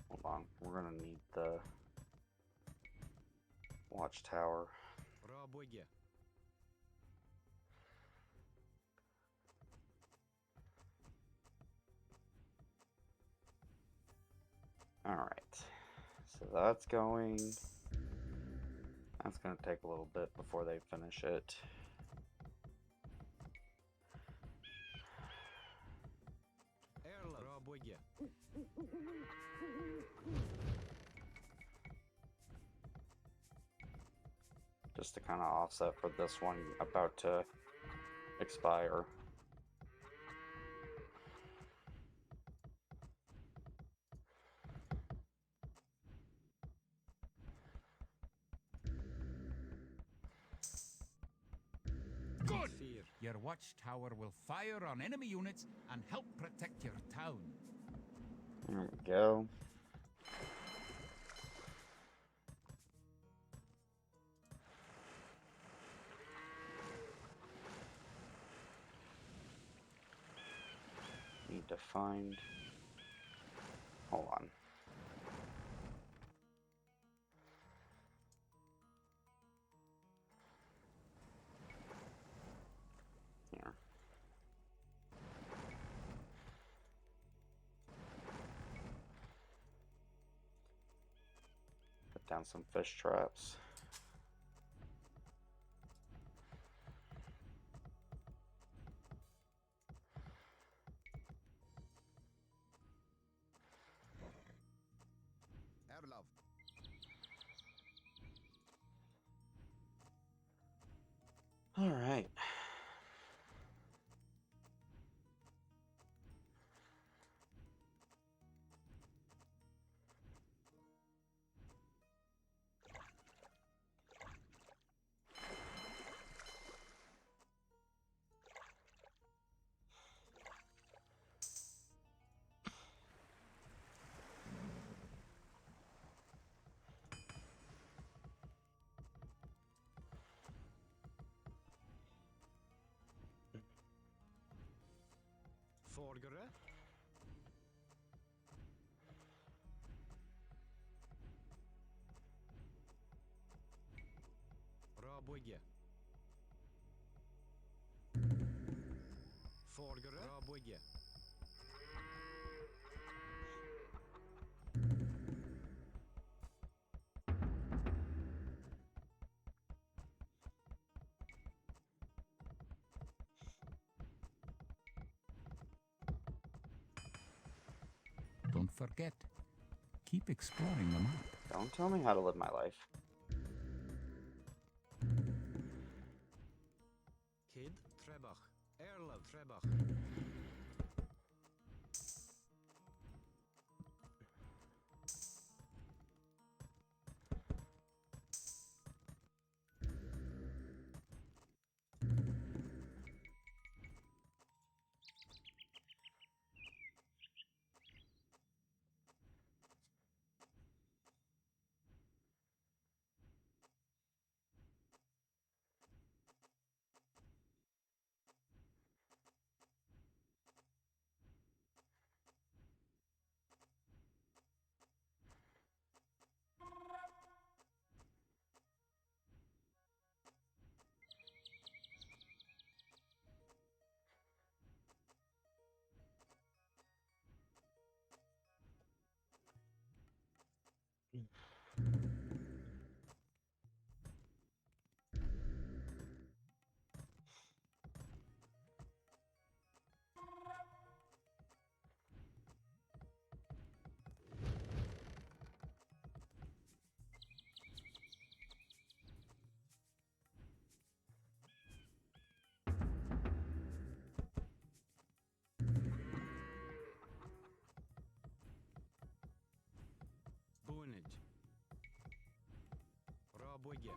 Hold on. We're gonna need the watchtower. Пробуйте. Alright. So that's going. That's gonna take a little bit before they finish it. Airlove. Пробуйте. Just to kind of offset for this one about to expire. Your watchtower will fire on enemy units and help protect your town. There we go. Need to find... Hold on. Here. Put down some fish traps. Erlov. All right. Forgere. Rabøye. Forgere. Rabøye. Don't forget, keep exploring the map. Don't tell me how to live my life. Kid Trebach. Erlav Trebach. Bunage. Rabøye.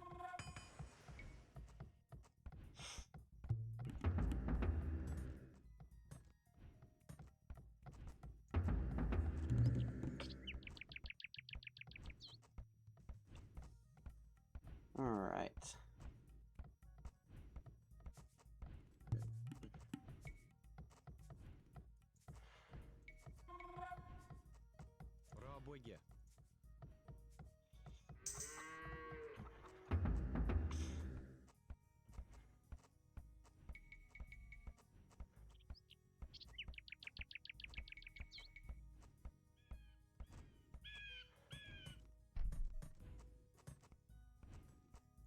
All right. Rabøye.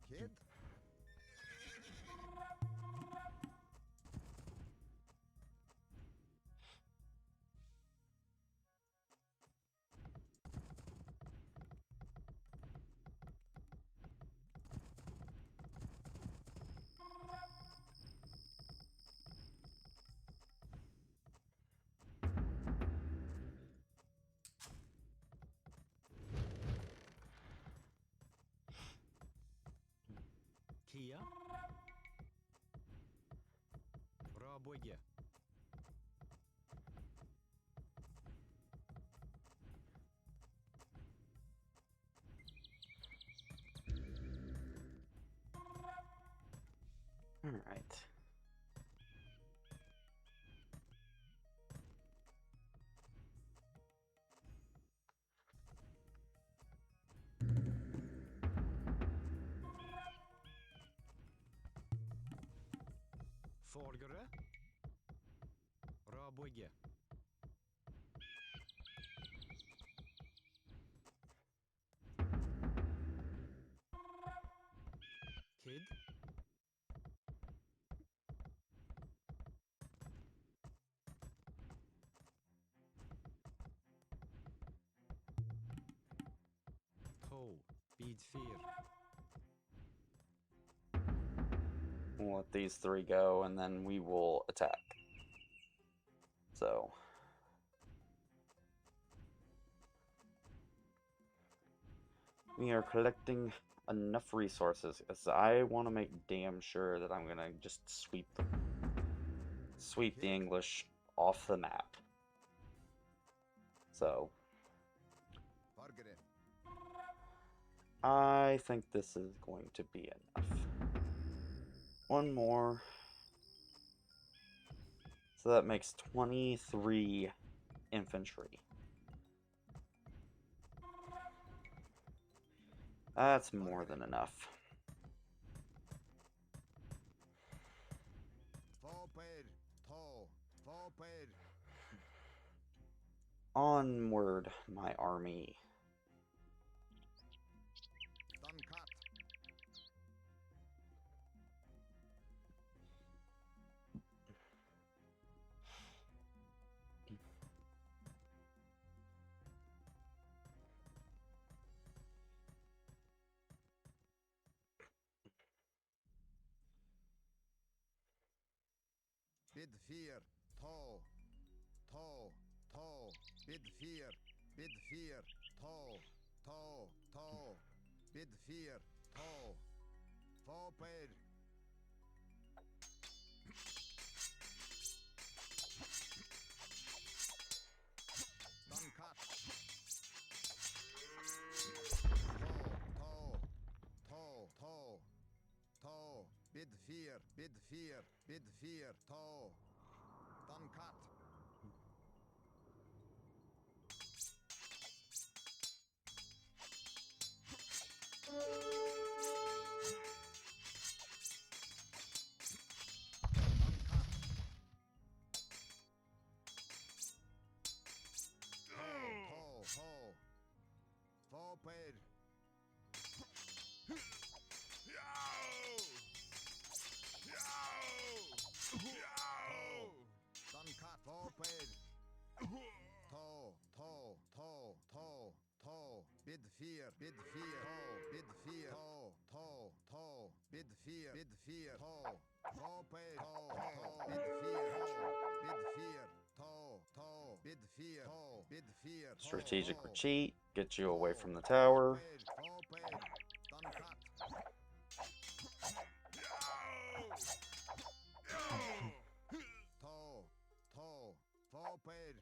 Kid. Rabwege. All right. Forgere. Rabwege. Kid. Toe. Bid fear. We'll let these three go, and then we will attack. So. We are collecting enough resources, because I want to make damn sure that I'm going to just sweep the English off the map. So. Forgere. I think this is going to be enough. One more. So that makes 23 infantry. That's more than enough. Forward. Toe. Forward. Onward, my army. Done cut. Bid fear. Toe. Toe. Toe. Bid fear. Bid fear. Toe. Toe. Toe. Bid fear. Toe. Forward. Done cut. Toe. Toe. Toe. Toe. Bid fear. Bid fear. Bid fear. Toe. Done cut. Forward. Done cut. Forward. Toe. Toe. Toe. Toe. Toe. Bid fear. Bid fear. Toe. Bid fear. Toe. Toe. Toe. Bid fear. Bid fear. Toe. Forward. Toe. Toe. Bid fear. Toe. Bid fear. Toe. Toe. Bid fear. Toe. Bid fear. Strategic retreat. Get you away from the tower. Forward. Done cut. Toe. Toe. Forward.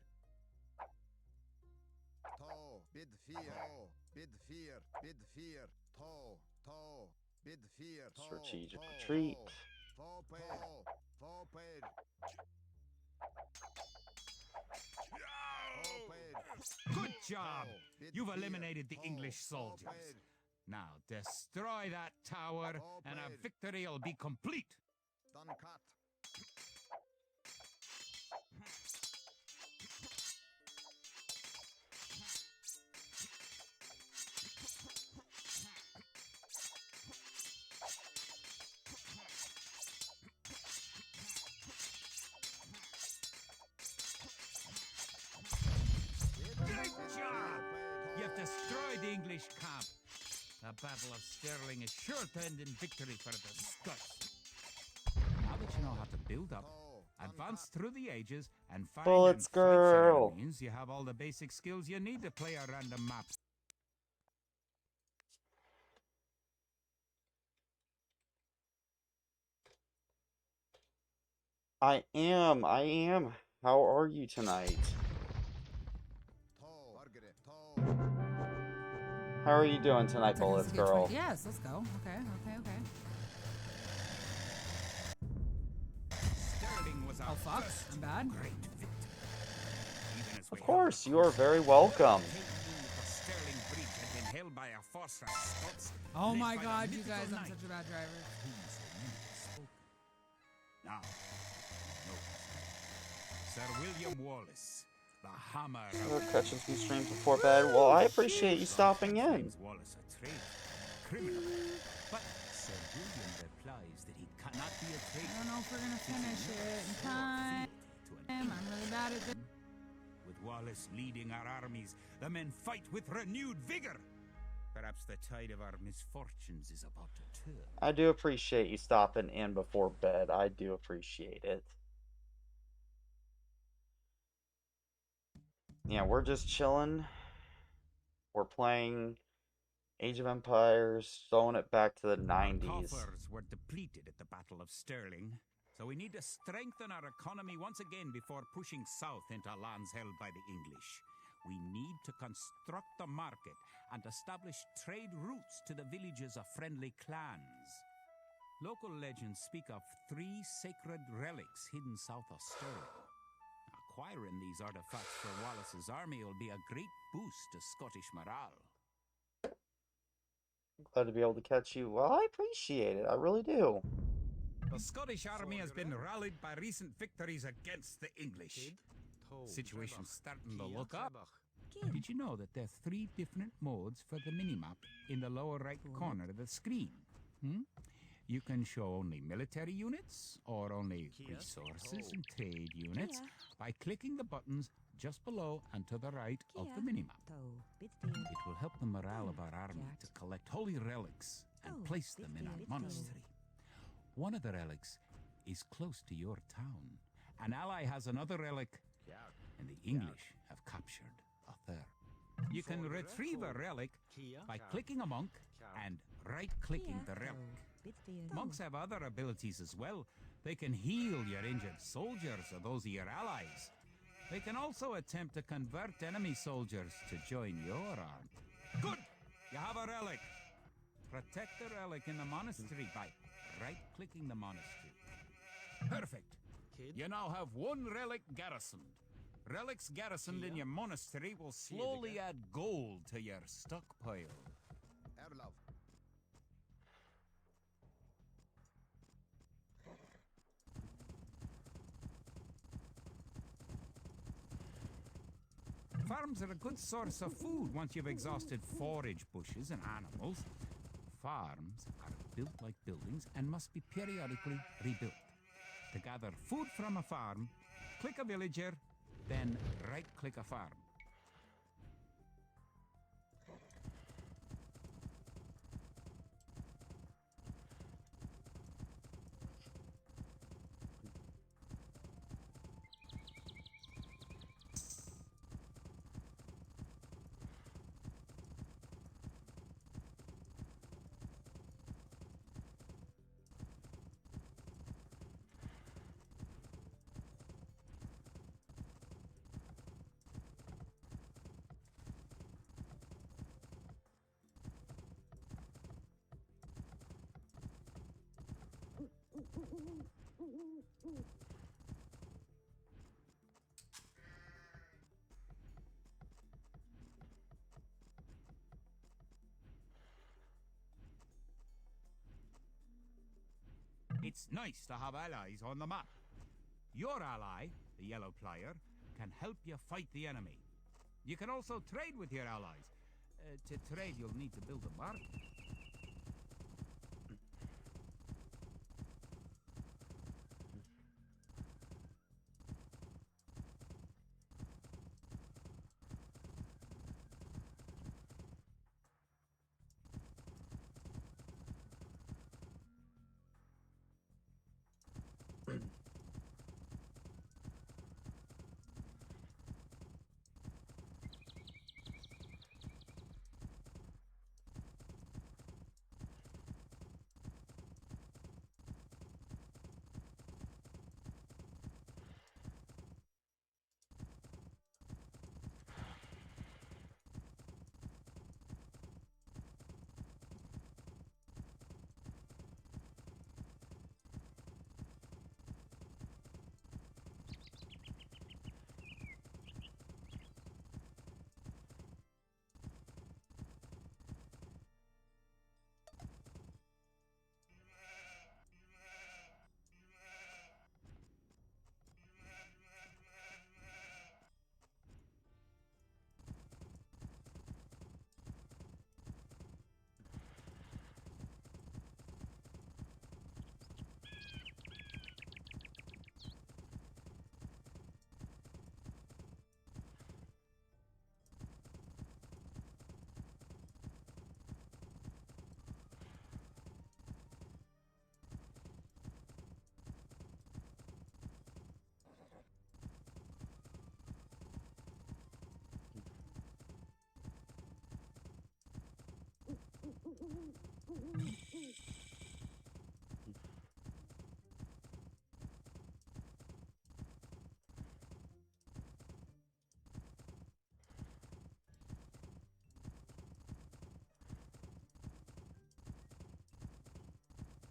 Toe. Bid fear. Toe. Bid fear. Bid fear. Toe. Toe. Bid fear. Toe. Strategic Toe. retreat. Forward. Forward. Good job! You've eliminated the English soldiers. Now destroy that tower, and our victory will be complete. Done cut. Good job! You've destroyed the English camp. The Battle of Stirling is sure to end in victory for the Scots. Now that you know how to build up, advance through the ages, and find Bullets, and fight for your girl. enemies, you have all the basic skills you need to play a random map. I am. I am. How are you tonight? How are you doing tonight, Bullets Girl? Yes, let's go. Okay. Sterling was our Oh fuck, first I'm bad. great victory. Even as Of we course, held you are very welcome. the Sterling Bridge had been held by a force of Scots. Oh led my by the god, you mythical guys, I'm knight such a bad driver. whom so many have spoken. Now, you know his name. Sir William Wallace, the hammer We're of catching some streams before bed. Well, I appreciate you Some stopping folks in. names Wallace a traitor, criminal. But Sir William replies that he cannot be a I traitor. don't know if we're gonna finish it in time. I'm really bad at this. With Wallace leading our armies, the men fight with renewed vigor. Perhaps the tide of our misfortunes is about to turn. I do appreciate you stopping in before bed. I do appreciate it. Yeah, we're just chilling. We're playing Age of Empires, throwing it back to the 90's. Our coffers were depleted at the Battle of Stirling, so we need to strengthen our economy once again before pushing south into lands held by the English. We need to construct a market and establish trade routes to the villages of friendly clans. Local legends speak of 3 sacred relics hidden south of Stirling. Acquiring these artifacts for Wallace's army will be a great boost to Scottish morale. Glad to be able to catch you. Well, I appreciate it. I really do. The Scottish army has been rallied by recent victories against the English. Situation's starting to look up. Did you know that there are 3 different modes for the minimap in the lower right corner of the screen? You can show only military units or only resources and trade units by clicking the buttons just below and to the right of the minimap. It will help the morale of our army to collect holy relics and place them in our monastery. One of the relics is close to your town. An ally has another relic, and the English have captured a third. You can retrieve a relic by clicking a monk and right-clicking the relic. Monks have other abilities as well. They can heal your injured soldiers or those of your allies. They can also attempt to convert enemy soldiers to join your army. Good! You have a relic. Protect the relic in the monastery by right-clicking the monastery. Perfect. You now have 1 relic garrisoned. Relics garrisoned in your monastery will slowly add gold to your stockpile. Erlov. Farms are a good source of food once you've exhausted forage bushes and animals. Farms are built like buildings and must be periodically rebuilt. To gather food from a farm, click a villager, then right-click a farm. It's nice to have allies on the map. Your ally, the yellow player, can help you fight the enemy. You can also trade with your allies. To trade, you'll need to build a market.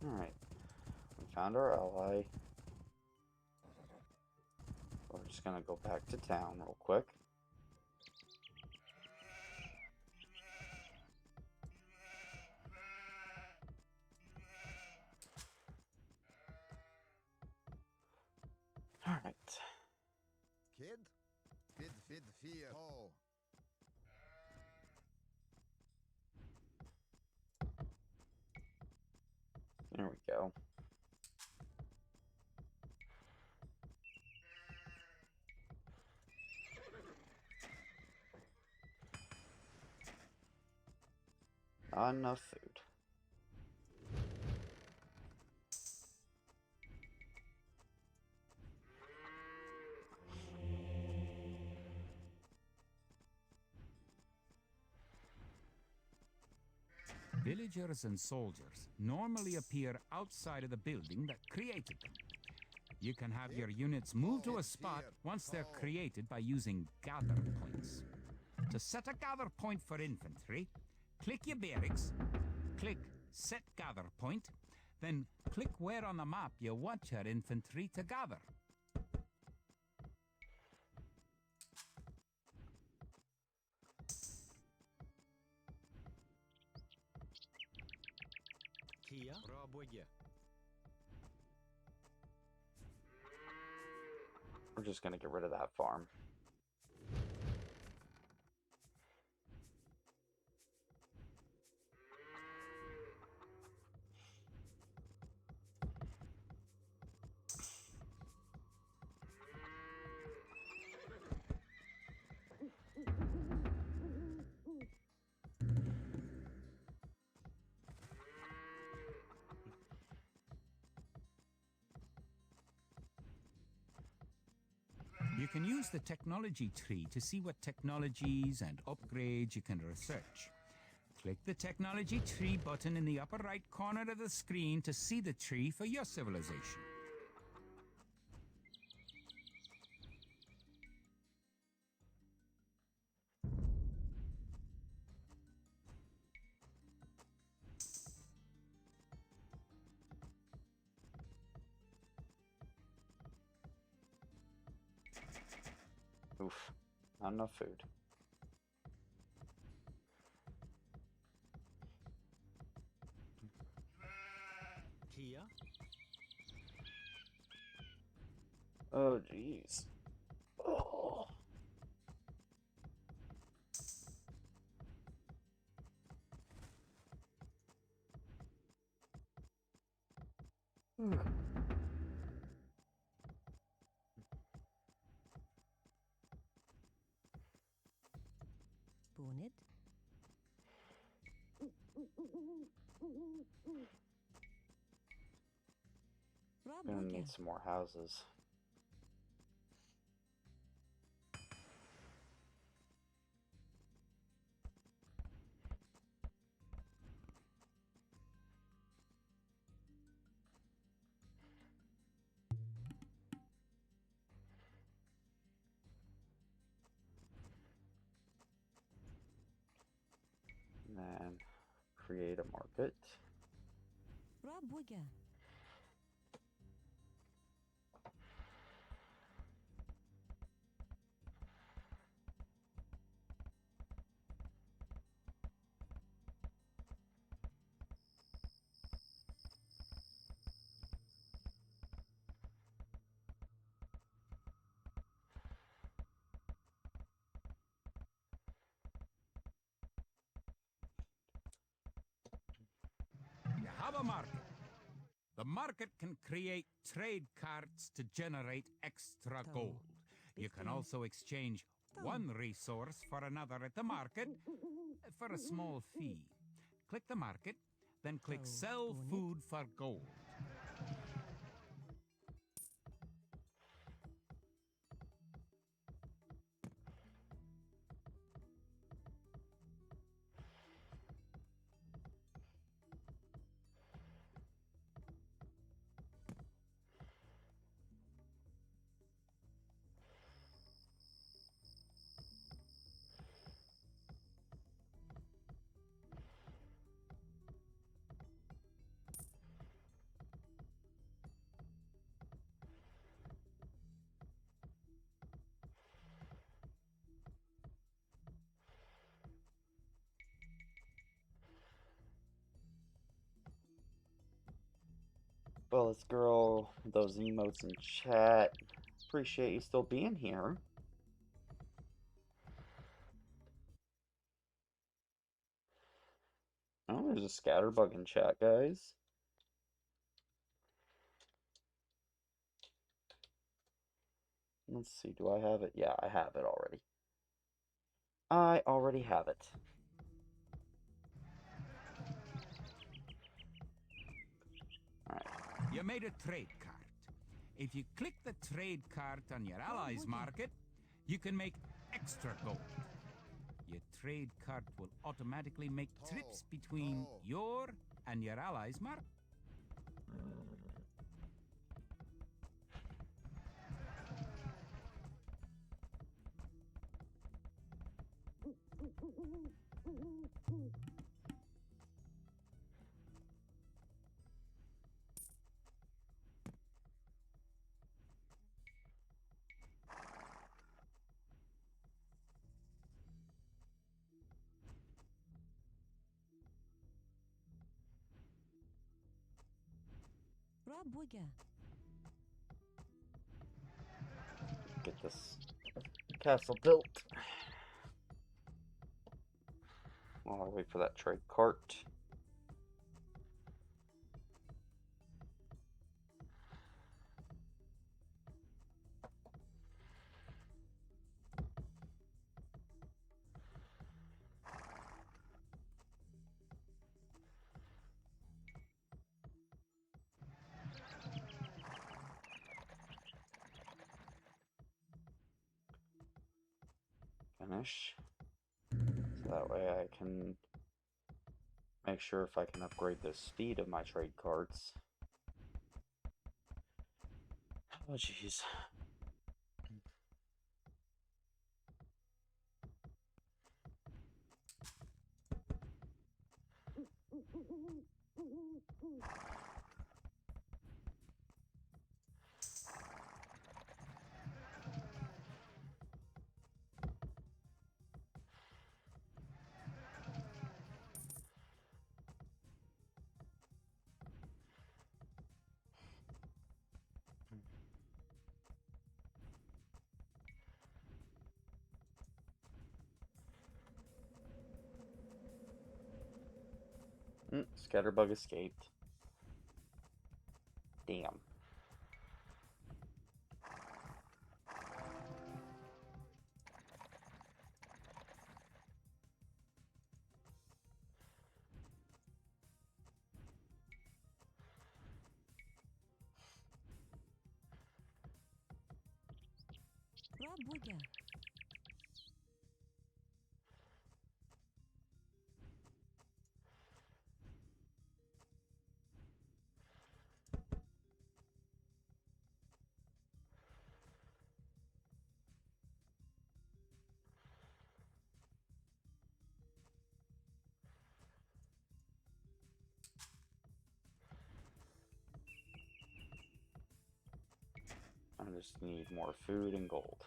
Alright. We found our ally. We're just gonna go back to town real quick. Alright. Kid? Bid fear. Oh. There we go. Not enough food. Villagers and soldiers normally appear outside of the building that created them. You can have your units move to a spot once they're created by using gather points. To set a gather point for infantry, click your barracks, click Set Gather Point, then click where on the map you want your infantry to gather. Kia Raboye. We're just gonna get rid of that farm. You can use the technology tree to see what technologies and upgrades you can research. Click the technology tree button in the upper right corner of the screen to see the tree for your civilization. Oof. Not enough food. Kia. Oh, jeez. Oh. Bonnet. Gonna Raboye. need some more houses. And then create a market. Raboye. You have a market. The market can create trade cards to generate extra gold. You can also exchange one resource for another at the market for a small fee. Click the market, then click Sell Food for Gold. Well, let's girl, those emotes in chat. Appreciate you still being here. Oh, there's a scatterbug in chat, guys. Let's see, do I have it? Yeah, I have it already. I already have it. Alright. You made a trade card. If you click the trade card on your allies' market, you can make extra gold. Your trade card will automatically make trips between your and your allies' market. Get this castle built. While I wait for that trade cart. Finish. So that way I can make sure if I can upgrade the speed of my trade carts. Oh, jeez. Scatterbug escaped. Damn. I just need more food and gold.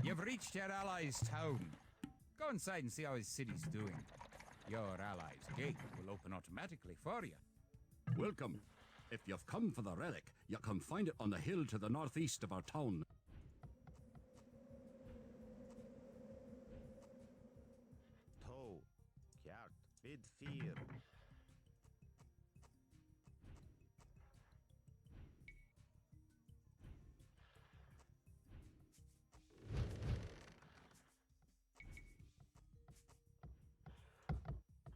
You've reached your ally's town. Go inside and see how his city's doing. Your ally's gate will open automatically for you. Welcome. If you've come for the relic, you can find it on the hill to the northeast of our town. Toe, Kjart, bid fear.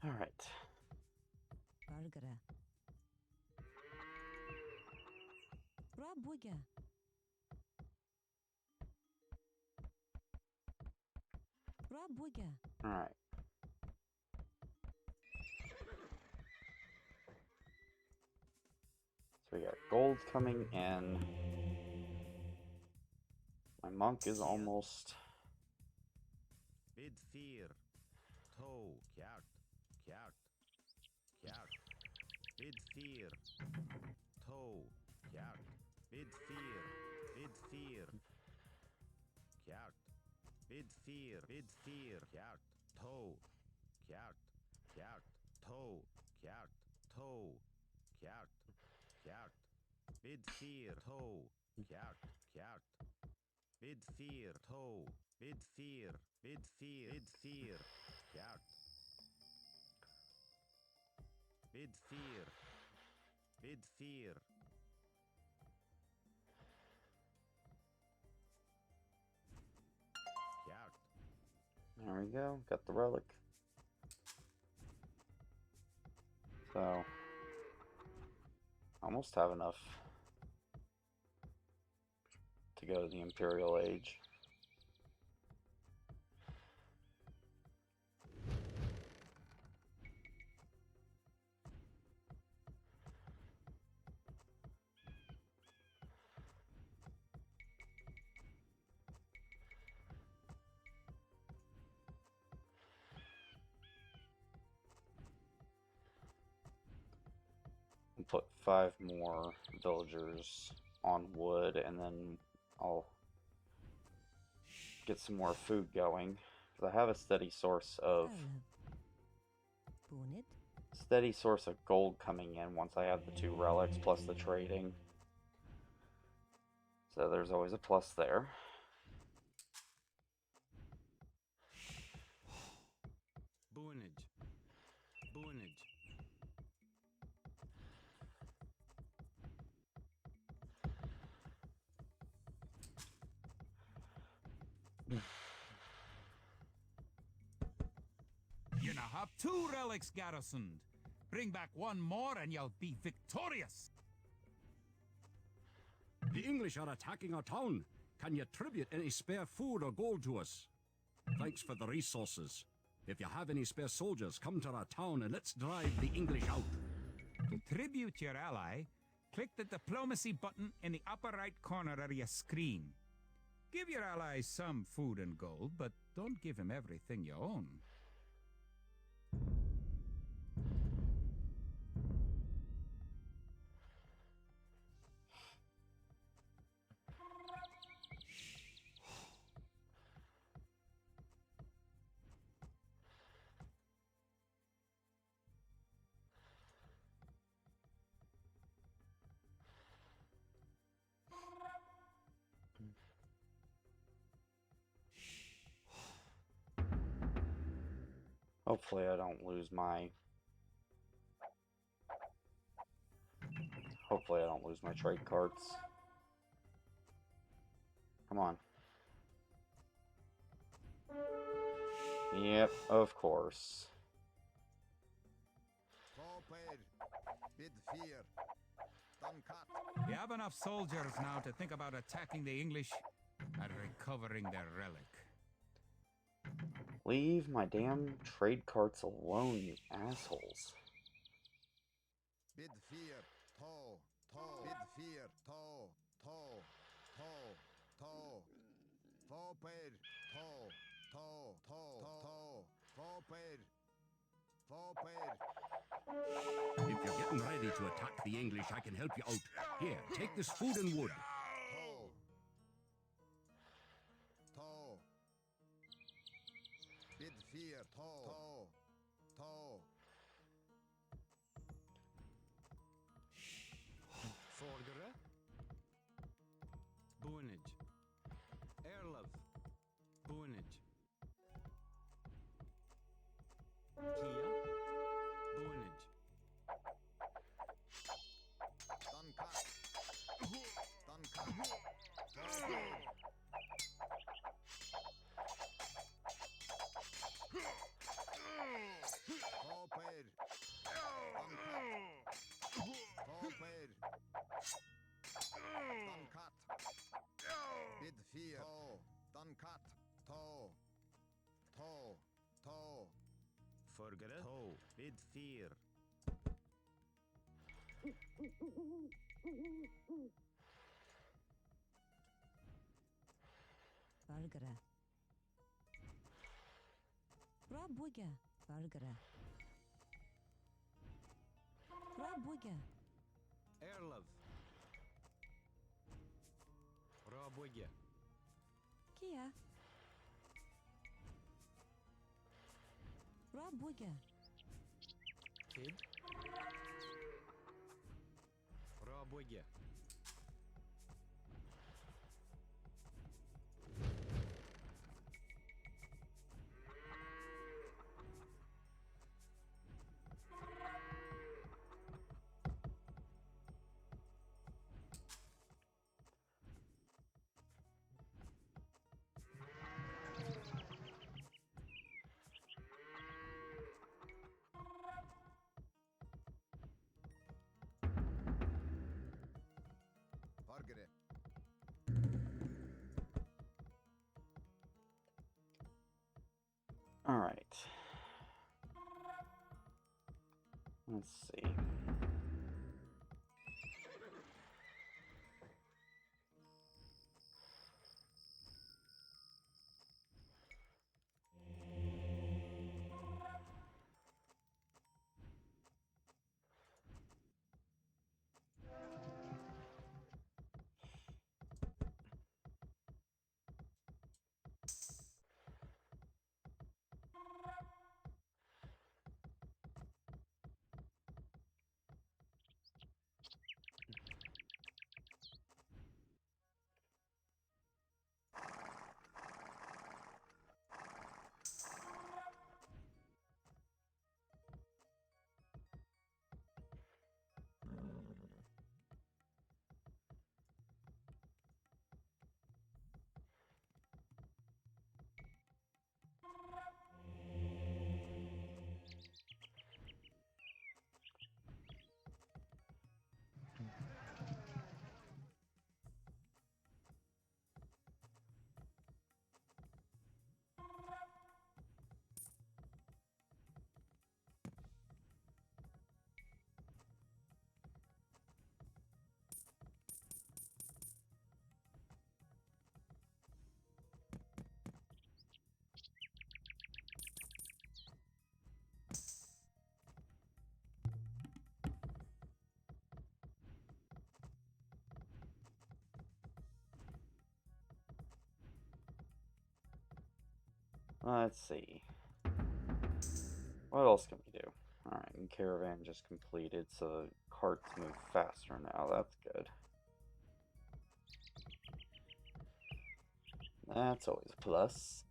All right. Bargara. Rabuga. Rabuga. All right. So we got gold coming in. My monk is almost. Bid fear. Toe, Kjart, Kjart, Kjart. Bid fear. Toe, Kjart. Bid fear. Bid fear. Kjart. Bid fear, Kjart, toe, Kjart, toe, Kjart, Bid fear, toe, Kjart, Bid fear, toe, bid fear, Kjart. Bid fear, Kjart. There we go. Got the relic. So, almost have enough to go to the Imperial Age. And put 5 more villagers on wood, and then I'll get some more food going, because I have a steady source of gold coming in once I have the 2 relics plus the trading. So there's always a plus there. Boonage. You now have 2 relics garrisoned. Bring back 1 more and you'll be victorious. The English are attacking our town. Can you tribute any spare food or gold to us? Thanks for the resources. If you have any spare soldiers, come to our town and let's drive the English out. To tribute your ally, click the diplomacy button in the upper right corner of your screen. Give your ally some food and gold, but don't give him everything you own. Hopefully I don't lose my... trade carts. Come on. Yep, of course. You have enough soldiers now to think about attacking the English and recovering their relic. Leave my damn trade carts alone, you assholes. Bid fear, toe, bid fear, toe, forward, forward. If you're getting ready to attack the English, I can help you out. Here, take this food and wood. Toe. Bid fear, toe. Forgere. Boonage. Airlove. Boonage. Kia. Boonage. Bid fear, cut, toe. Forgere. Toe. Bid fear. Vargara. Prabuga. Vargara. Prabuga. Airlove. Roboge. Kia. Пробуйте. Kid. Пробуйте. Fargere. All right. Let's see. Let's see. What else can we do? Alright, and caravan just completed, so the carts move faster now. That's good. That's always a plus.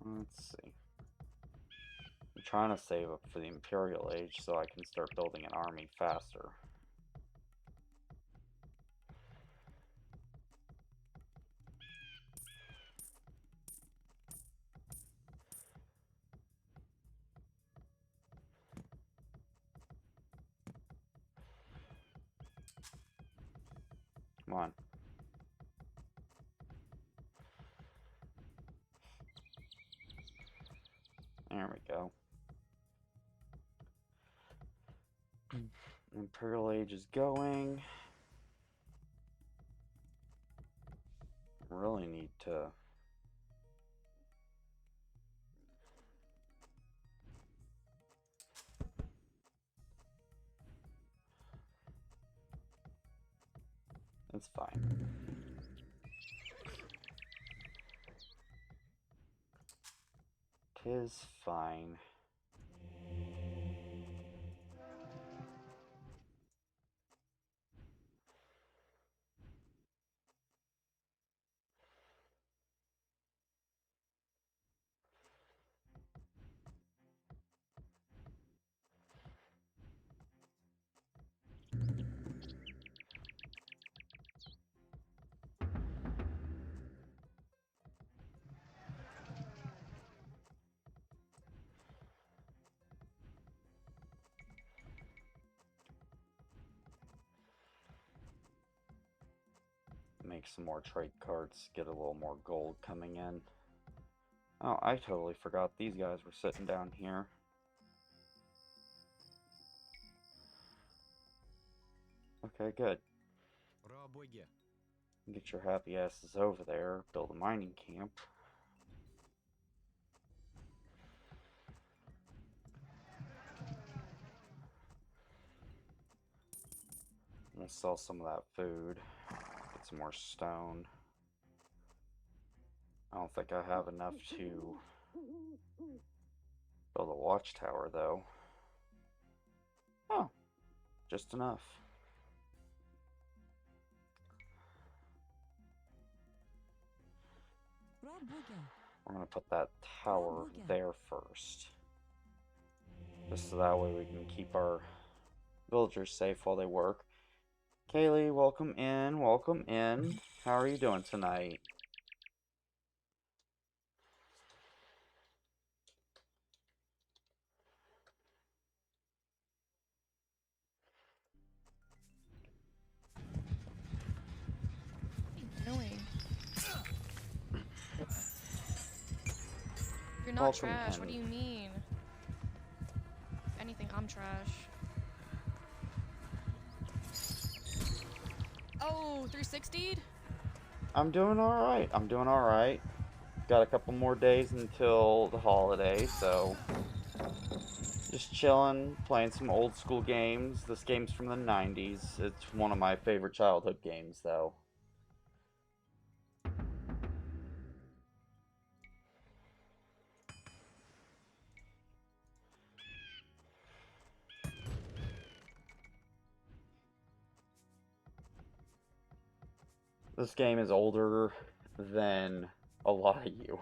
Let's see. I'm trying to save up for the Imperial Age so I can start building an army faster. Come on. There we go. Imperial Age is going. Really need to... That's fine. Tis fine. Make some more trade carts, get a little more gold coming in. Oh, I totally forgot these guys were sitting down here. Okay, good. Get your happy asses over there, build a mining camp. sell some of that food. Get some more stone. I don't think I have enough to build a watchtower, though. Oh, just enough. We're going to put that tower there first. Just so that way we can keep our villagers safe while they work. Kaylee, welcome in, welcome in. How are you doing tonight? What are you doing? You're not Welcome trash. in. What do you mean? If anything, I'm trash. Oh, 360'd? I'm doing alright. I'm doing alright. Got a couple more days until the holiday, so just chilling, playing some old school games. This game's from the 90's. It's one of my favorite childhood games, though. This game is older than a lot of you.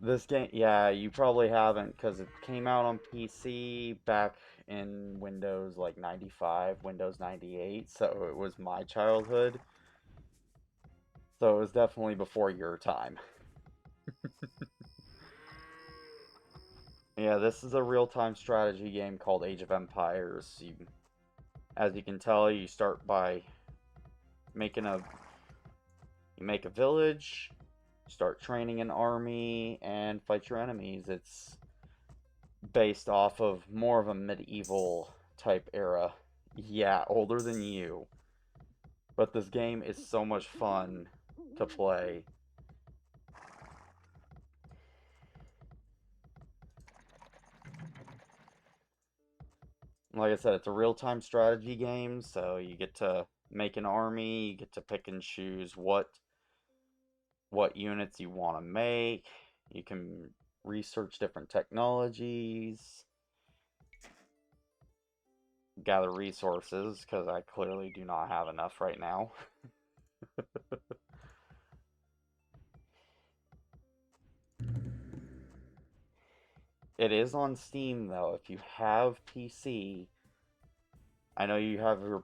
This game, yeah, you probably haven't, because it came out on PC back in Windows like 95, Windows 98, so it was my childhood. So it was definitely before your time. Yeah, this is a real-time strategy game called Age of Empires. As you can tell, you start by making you make a village, start training an army, and fight your enemies. It's based off of more of a medieval type era. Yeah, older than you. But this game is so much fun to play. Like I said, it's a real-time strategy game, so you get to make an army, you get to pick and choose what units you want to make. You can research different technologies, gather resources, because I clearly do not have enough right now. It is on Steam, though. If you have PC, I know you have your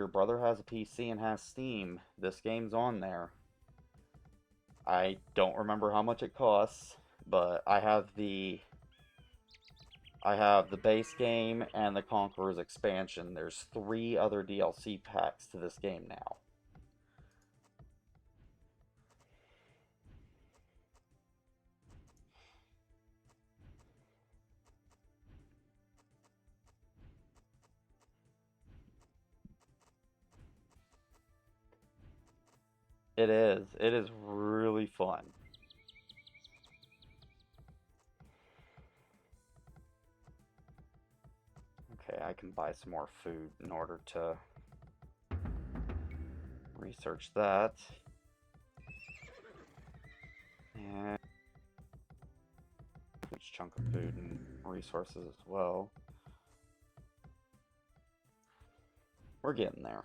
brother has a PC and has Steam. This game's on there. I don't remember how much it costs, but I have the base game and the Conqueror's expansion. There's 3 other DLC packs to this game now. It is. It is really fun. Okay, I can buy some more food in order to research that. And a huge chunk of food and resources as well. We're getting there.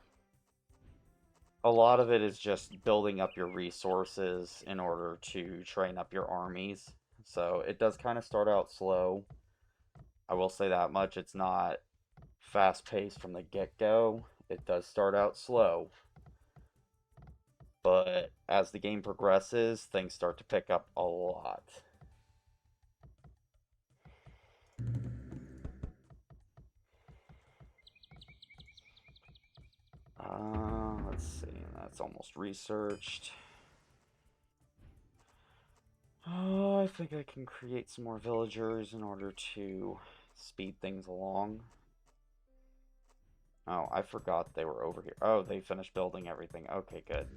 A lot of it is just building up your resources in order to train up your armies. So it does kind of start out slow. I will say that much. It's not fast-paced from the get-go. It does start out slow. But as the game progresses, things start to pick up a lot. Let's see, that's almost researched. Oh, I think I can create some more villagers in order to speed things along. Oh, I forgot they were over here. Oh, they finished building everything. Okay, good.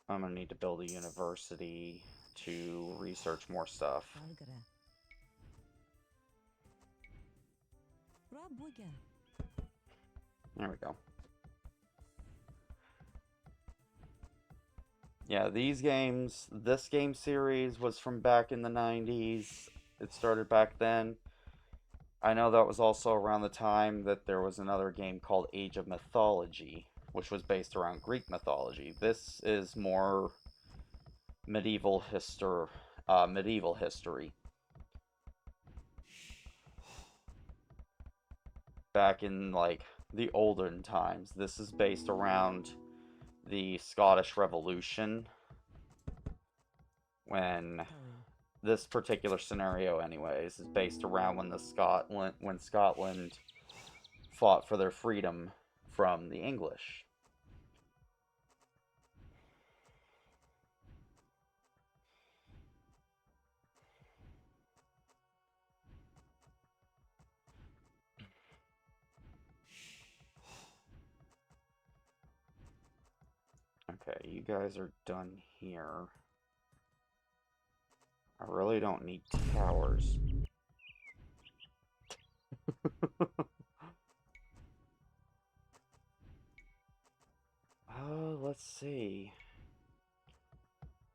I'm gonna need to build a university to research more stuff. There we go. Yeah, these games, this game series was from back in the 90s. It started back then. I know that was also around the time that there was another game called Age of Mythology, which was based around Greek mythology. This is more medieval history. Back in like the olden times. This is based around the Scottish Revolution, when this particular scenario anyways is based around when Scotland fought for their freedom from the English. Okay, you guys are done here. I really don't need towers. Let's see.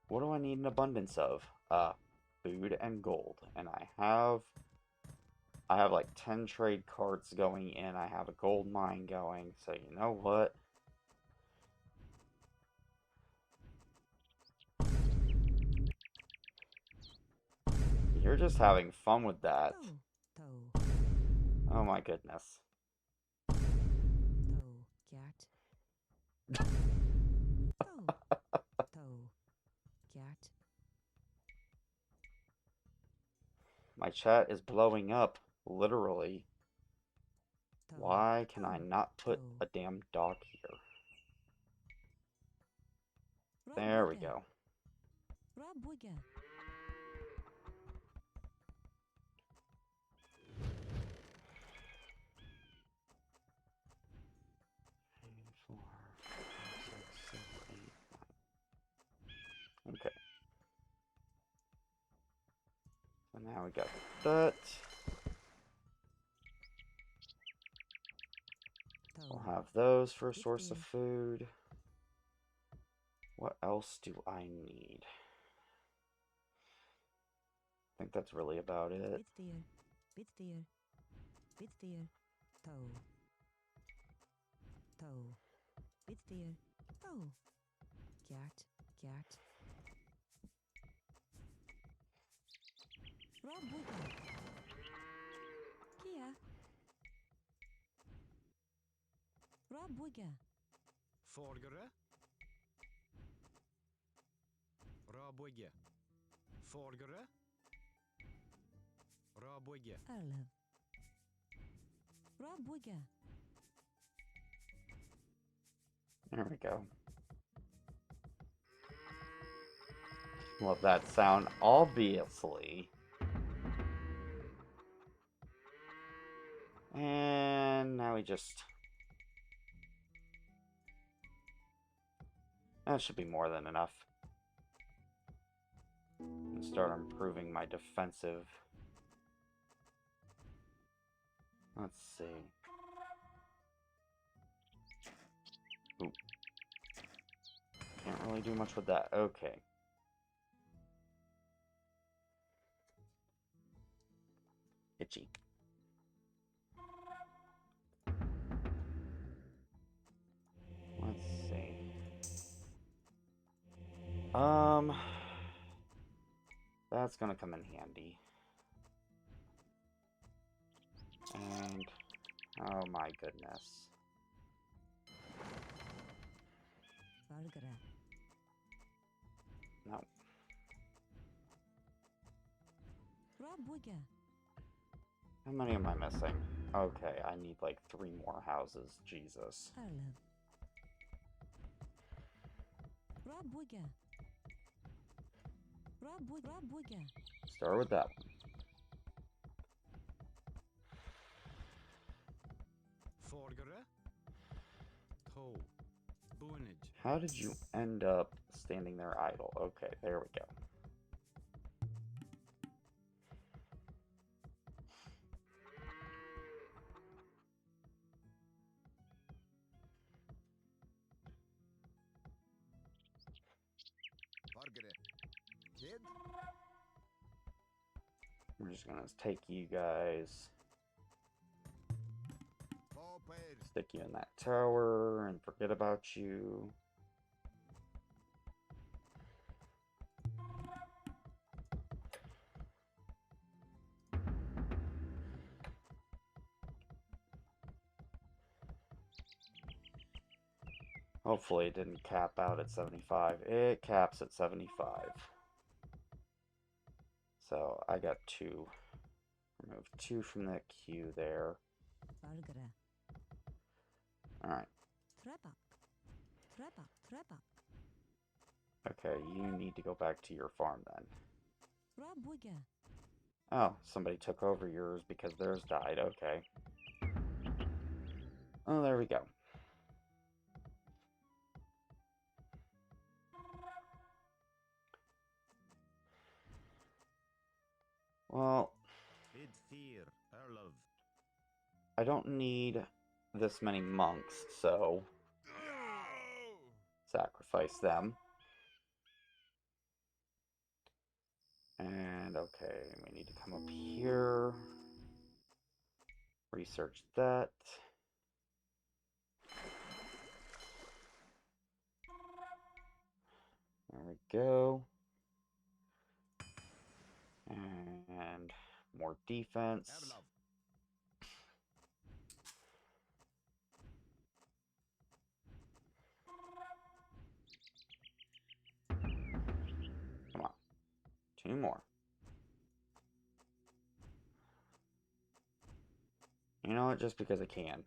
What do I need an abundance of? Food and gold. And I have like 10 trade carts going in. I have a gold mine going. So you know what? You're just having fun with that. Oh my goodness. My chat is blowing up, literally. Why can I not put a damn dog here? There we go. Okay. So now we got that. We'll have those for a source of food. What else do I need? I think that's really about it. Forgere. Rabwege. Forgere. Rabwege. There we go. Love that sound, obviously. And now we just... That should be more than enough. And start improving my defensive. Let's see. Ooh. Can't really do much with that. Okay. Itchy. Let's see. That's gonna come in handy. And, oh my goodness. No. How many am I missing? Okay, I need like 3 more houses. Jesus. Start with that one. Forgere. Toe. Buinage. How did you end up standing there idle? Okay, there we go. Kid? I'm just gonna take you guys, stick you in that tower, and forget about you. Hopefully it didn't cap out at 75. It caps at 75. So I got 2. Remove 2 from the queue there. Alright. Okay, you need to go back to your farm then. Oh, somebody took over yours because theirs died. Okay. Oh, there we go. Well, I don't need this many monks, so sacrifice them. And okay, we need to come up here, research that. There we go. And more defense. Come on. 2 more. You know what? Just because I can.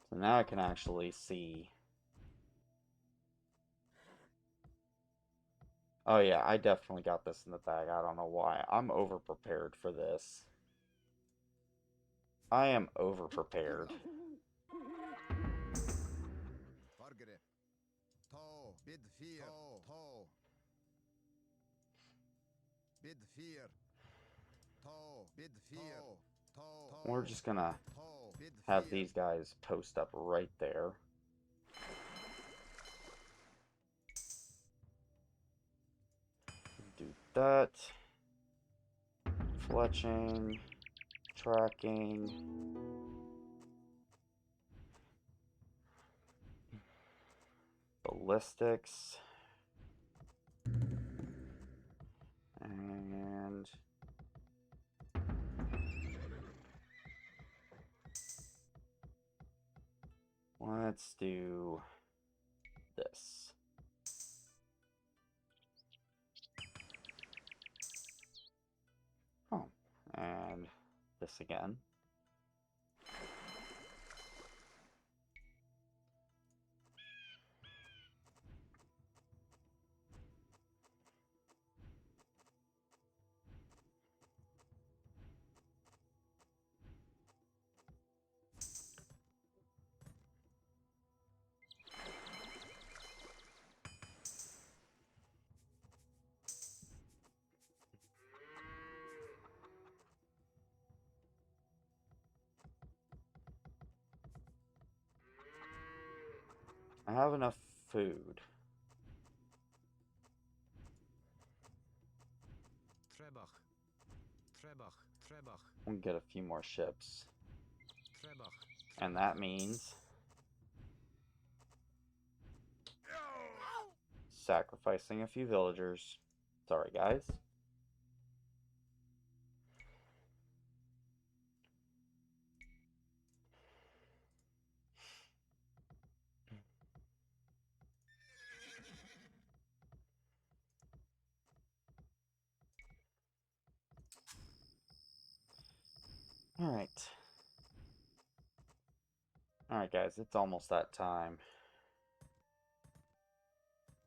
So now I can actually see. Oh yeah, I definitely got this in the bag. I don't know why. I'm over-prepared for this. I am over-prepared. We're just gonna have these guys post up right there. Do that. Fletching. Tracking. Ballistics. And let's do this. Oh, and this again. I have enough food. We'll get a few more ships. And that means sacrificing a few villagers. Sorry, guys. Alright. Alright, guys, it's almost that time.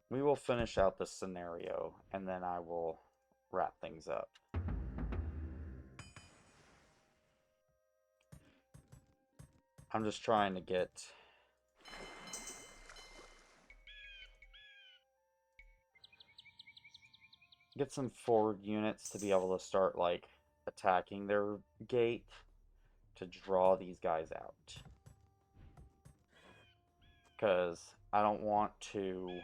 We will finish out this scenario, and then I will wrap things up. I'm just trying to get some forward units to be able to start, like, attacking their gate to draw these guys out. Because I don't want to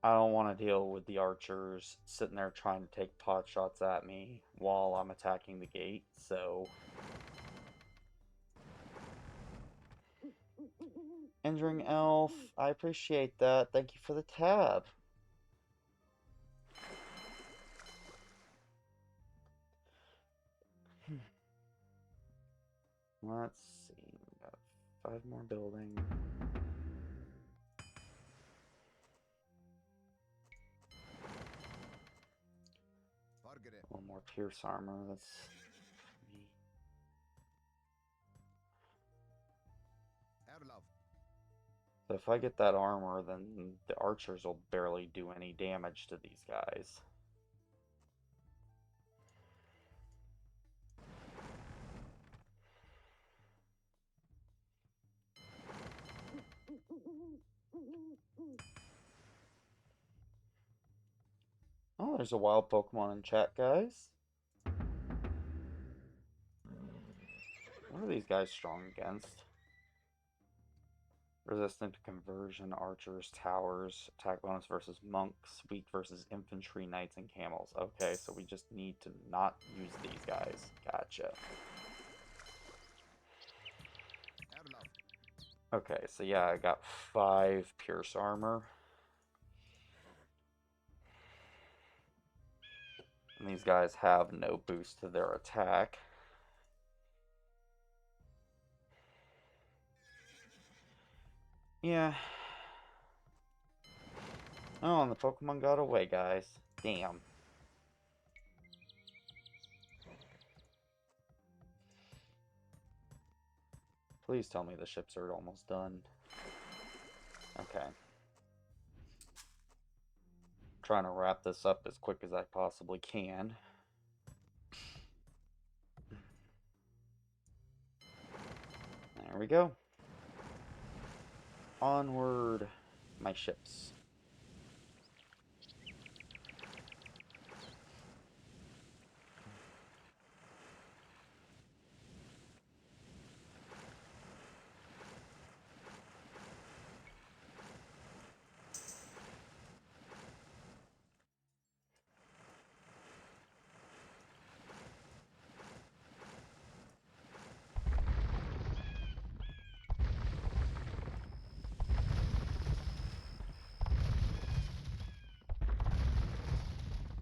I don't want to deal with the archers sitting there trying to take pot shots at me while I'm attacking the gate, so... Injuring Elf, I appreciate that. Thank you for the tab. Let's see. We got 5 more building. One more pierce armor. That's me. So if I get that armor, then the archers will barely do any damage to these guys. Oh, there's a wild Pokemon in chat, guys. What are these guys strong against? Resistant to conversion, archers, towers, attack bonus versus monks, weak versus infantry, knights, and camels. Okay, so we just need to not use these guys. Gotcha. Okay, so yeah, I got 5 pierce armor. And these guys have no boost to their attack. Yeah. Oh, and the Pokemon got away, guys. Damn. Please tell me the ships are almost done. Okay. Trying to wrap this up as quick as I possibly can. There we go. Onward, my ships.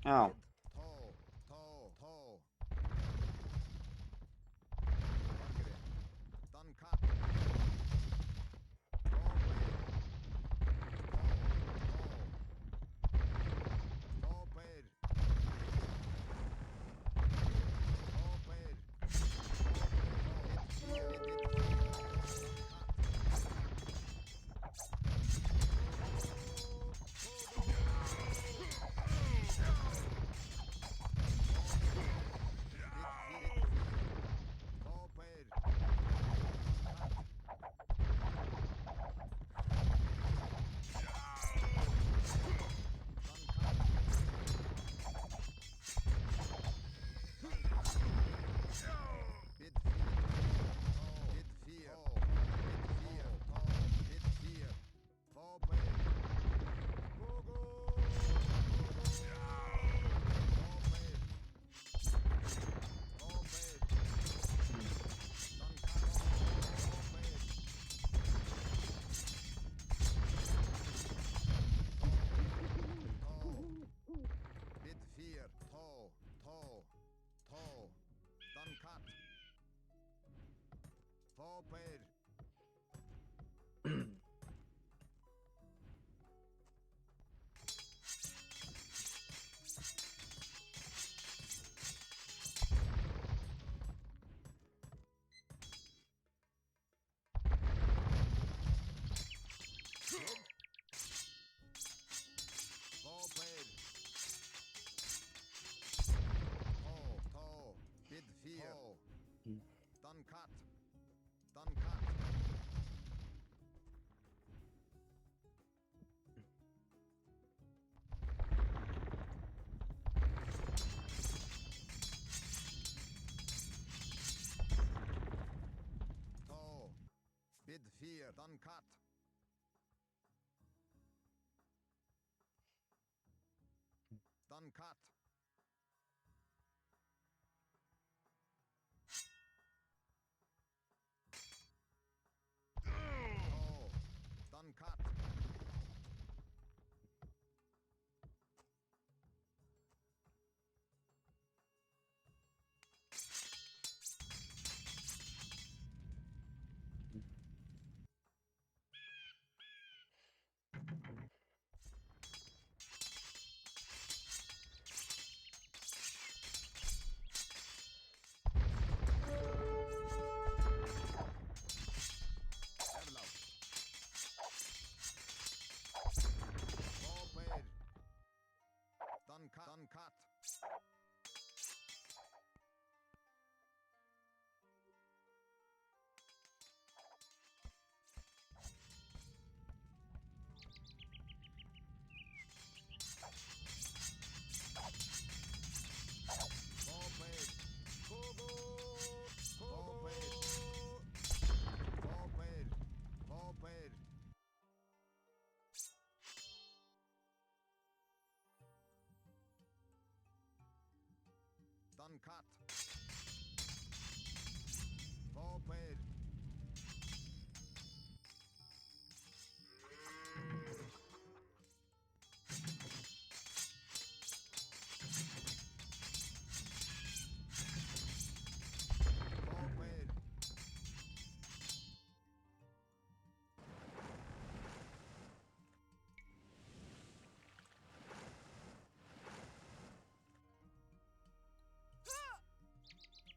Oh. Bid 4, done cut. Done cut. Oh, done cut. Done cut. Done cut. Forward. Forward.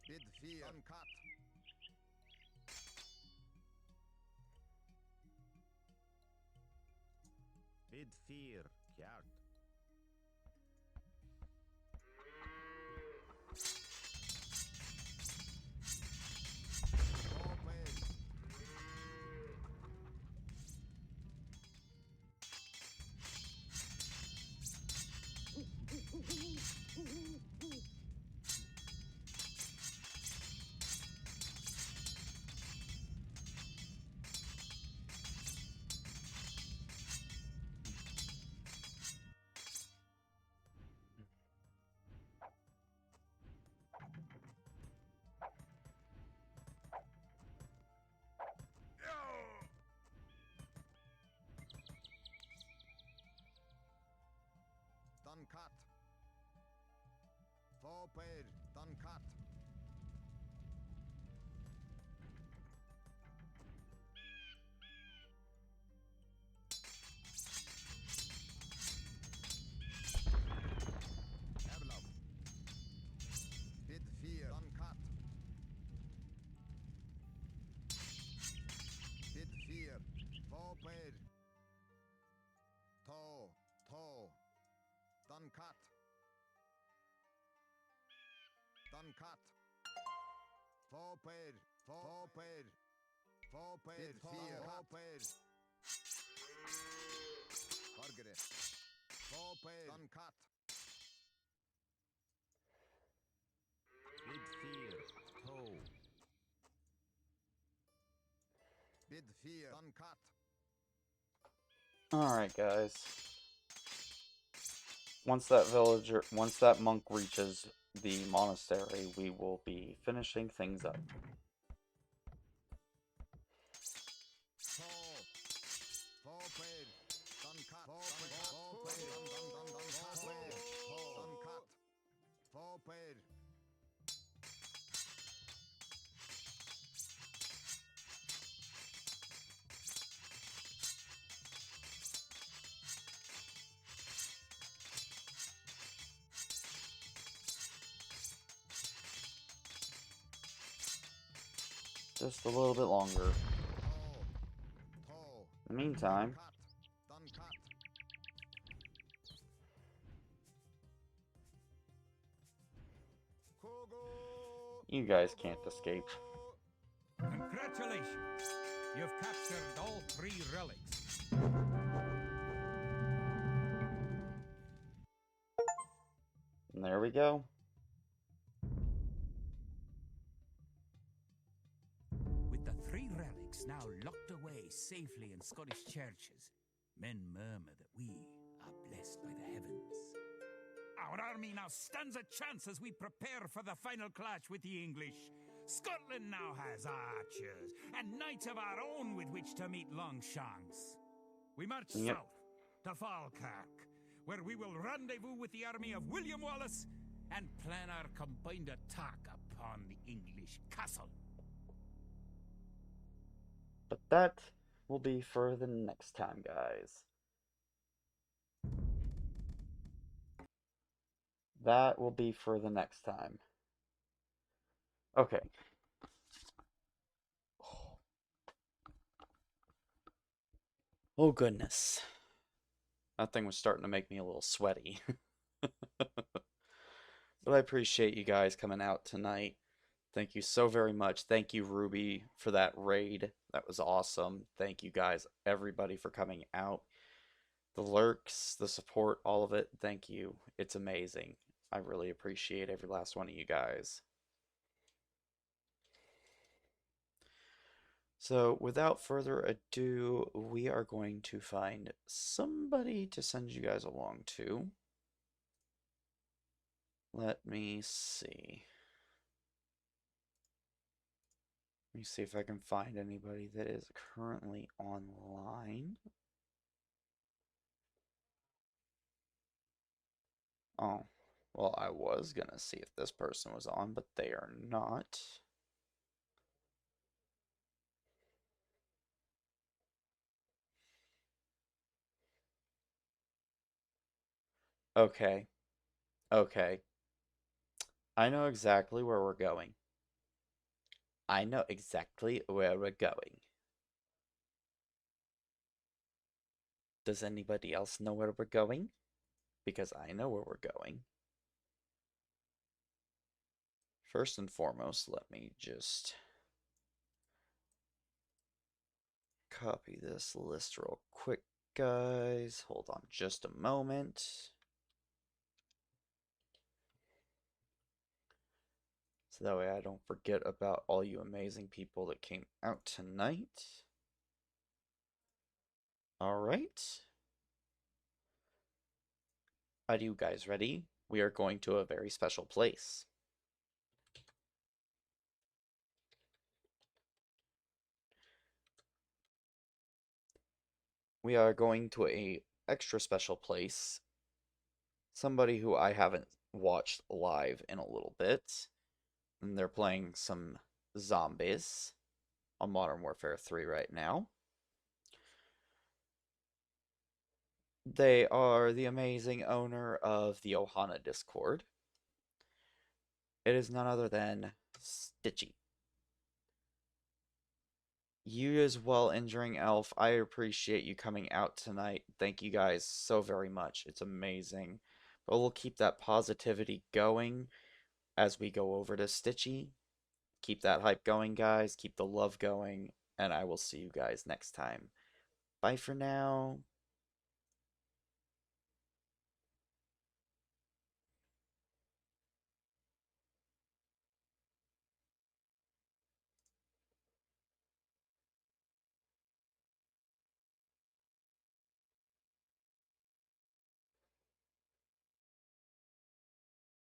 Bid fear. Uncut. Bid fear. Kjart. Done cut. Forward. Done cut. Avalon. Bid fear. Done cut. Bid fear. Forward. Toe. Toe. Done cut. Done cut. Forward. Forward. Forward. Forward. Target. Forward. Done cut. Bid fear. Toe. Bid fear. Done cut. Alright, guys. Once that monk reaches the monastery, we will be finishing things up. Forward. Done cut. Forward. Done cut. Forward. Just a little bit longer. In the meantime, you guys can't escape. Congratulations! You've captured all 3 relics. And there we go. With the 3 relics now locked away safely in Scottish churches, men murmur that we are blessed by the heavens. Our army now stands a chance as we prepare for the final clash with the English. Scotland now has archers and knights of our own with which to meet Longshanks. We march south to Falkirk, where we will rendezvous with the army of William Wallace and plan our combined attack upon the English castle. But that will be for the next time, guys. That will be for the next time. Okay. Oh, goodness. That thing was starting to make me a little sweaty. But I appreciate you guys coming out tonight. Thank you so very much. Thank you, Ruby, for that raid. That was awesome. Thank you guys, everybody, for coming out. The lurks, the support, all of it. Thank you. It's amazing. I really appreciate every last one of you guys. So, without further ado, we are going to find somebody to send you guys along to. Let me see. Let me see if I can find anybody that is currently online. Oh, well, I was gonna see if this person was on, but they are not. Okay. Okay. I know exactly where we're going. I know exactly where we're going. Does anybody else know where we're going? Because I know where we're going. First and foremost, let me just copy this list real quick, guys. Hold on just a moment. So that way I don't forget about all you amazing people that came out tonight. Alright. Are you guys ready? We are going to a very special place. We are going to a extra special place. Somebody who I haven't watched live in a little bit. And they're playing some zombies on Modern Warfare 3 right now. They are the amazing owner of the Ohana Discord. It is none other than Stitchy. You as well, Injuring Elf. I appreciate you coming out tonight. Thank you guys so very much. It's amazing. But we'll keep that positivity going as we go over to Stitchy. Keep that hype going, guys. Keep the love going. And I will see you guys next time. Bye for now.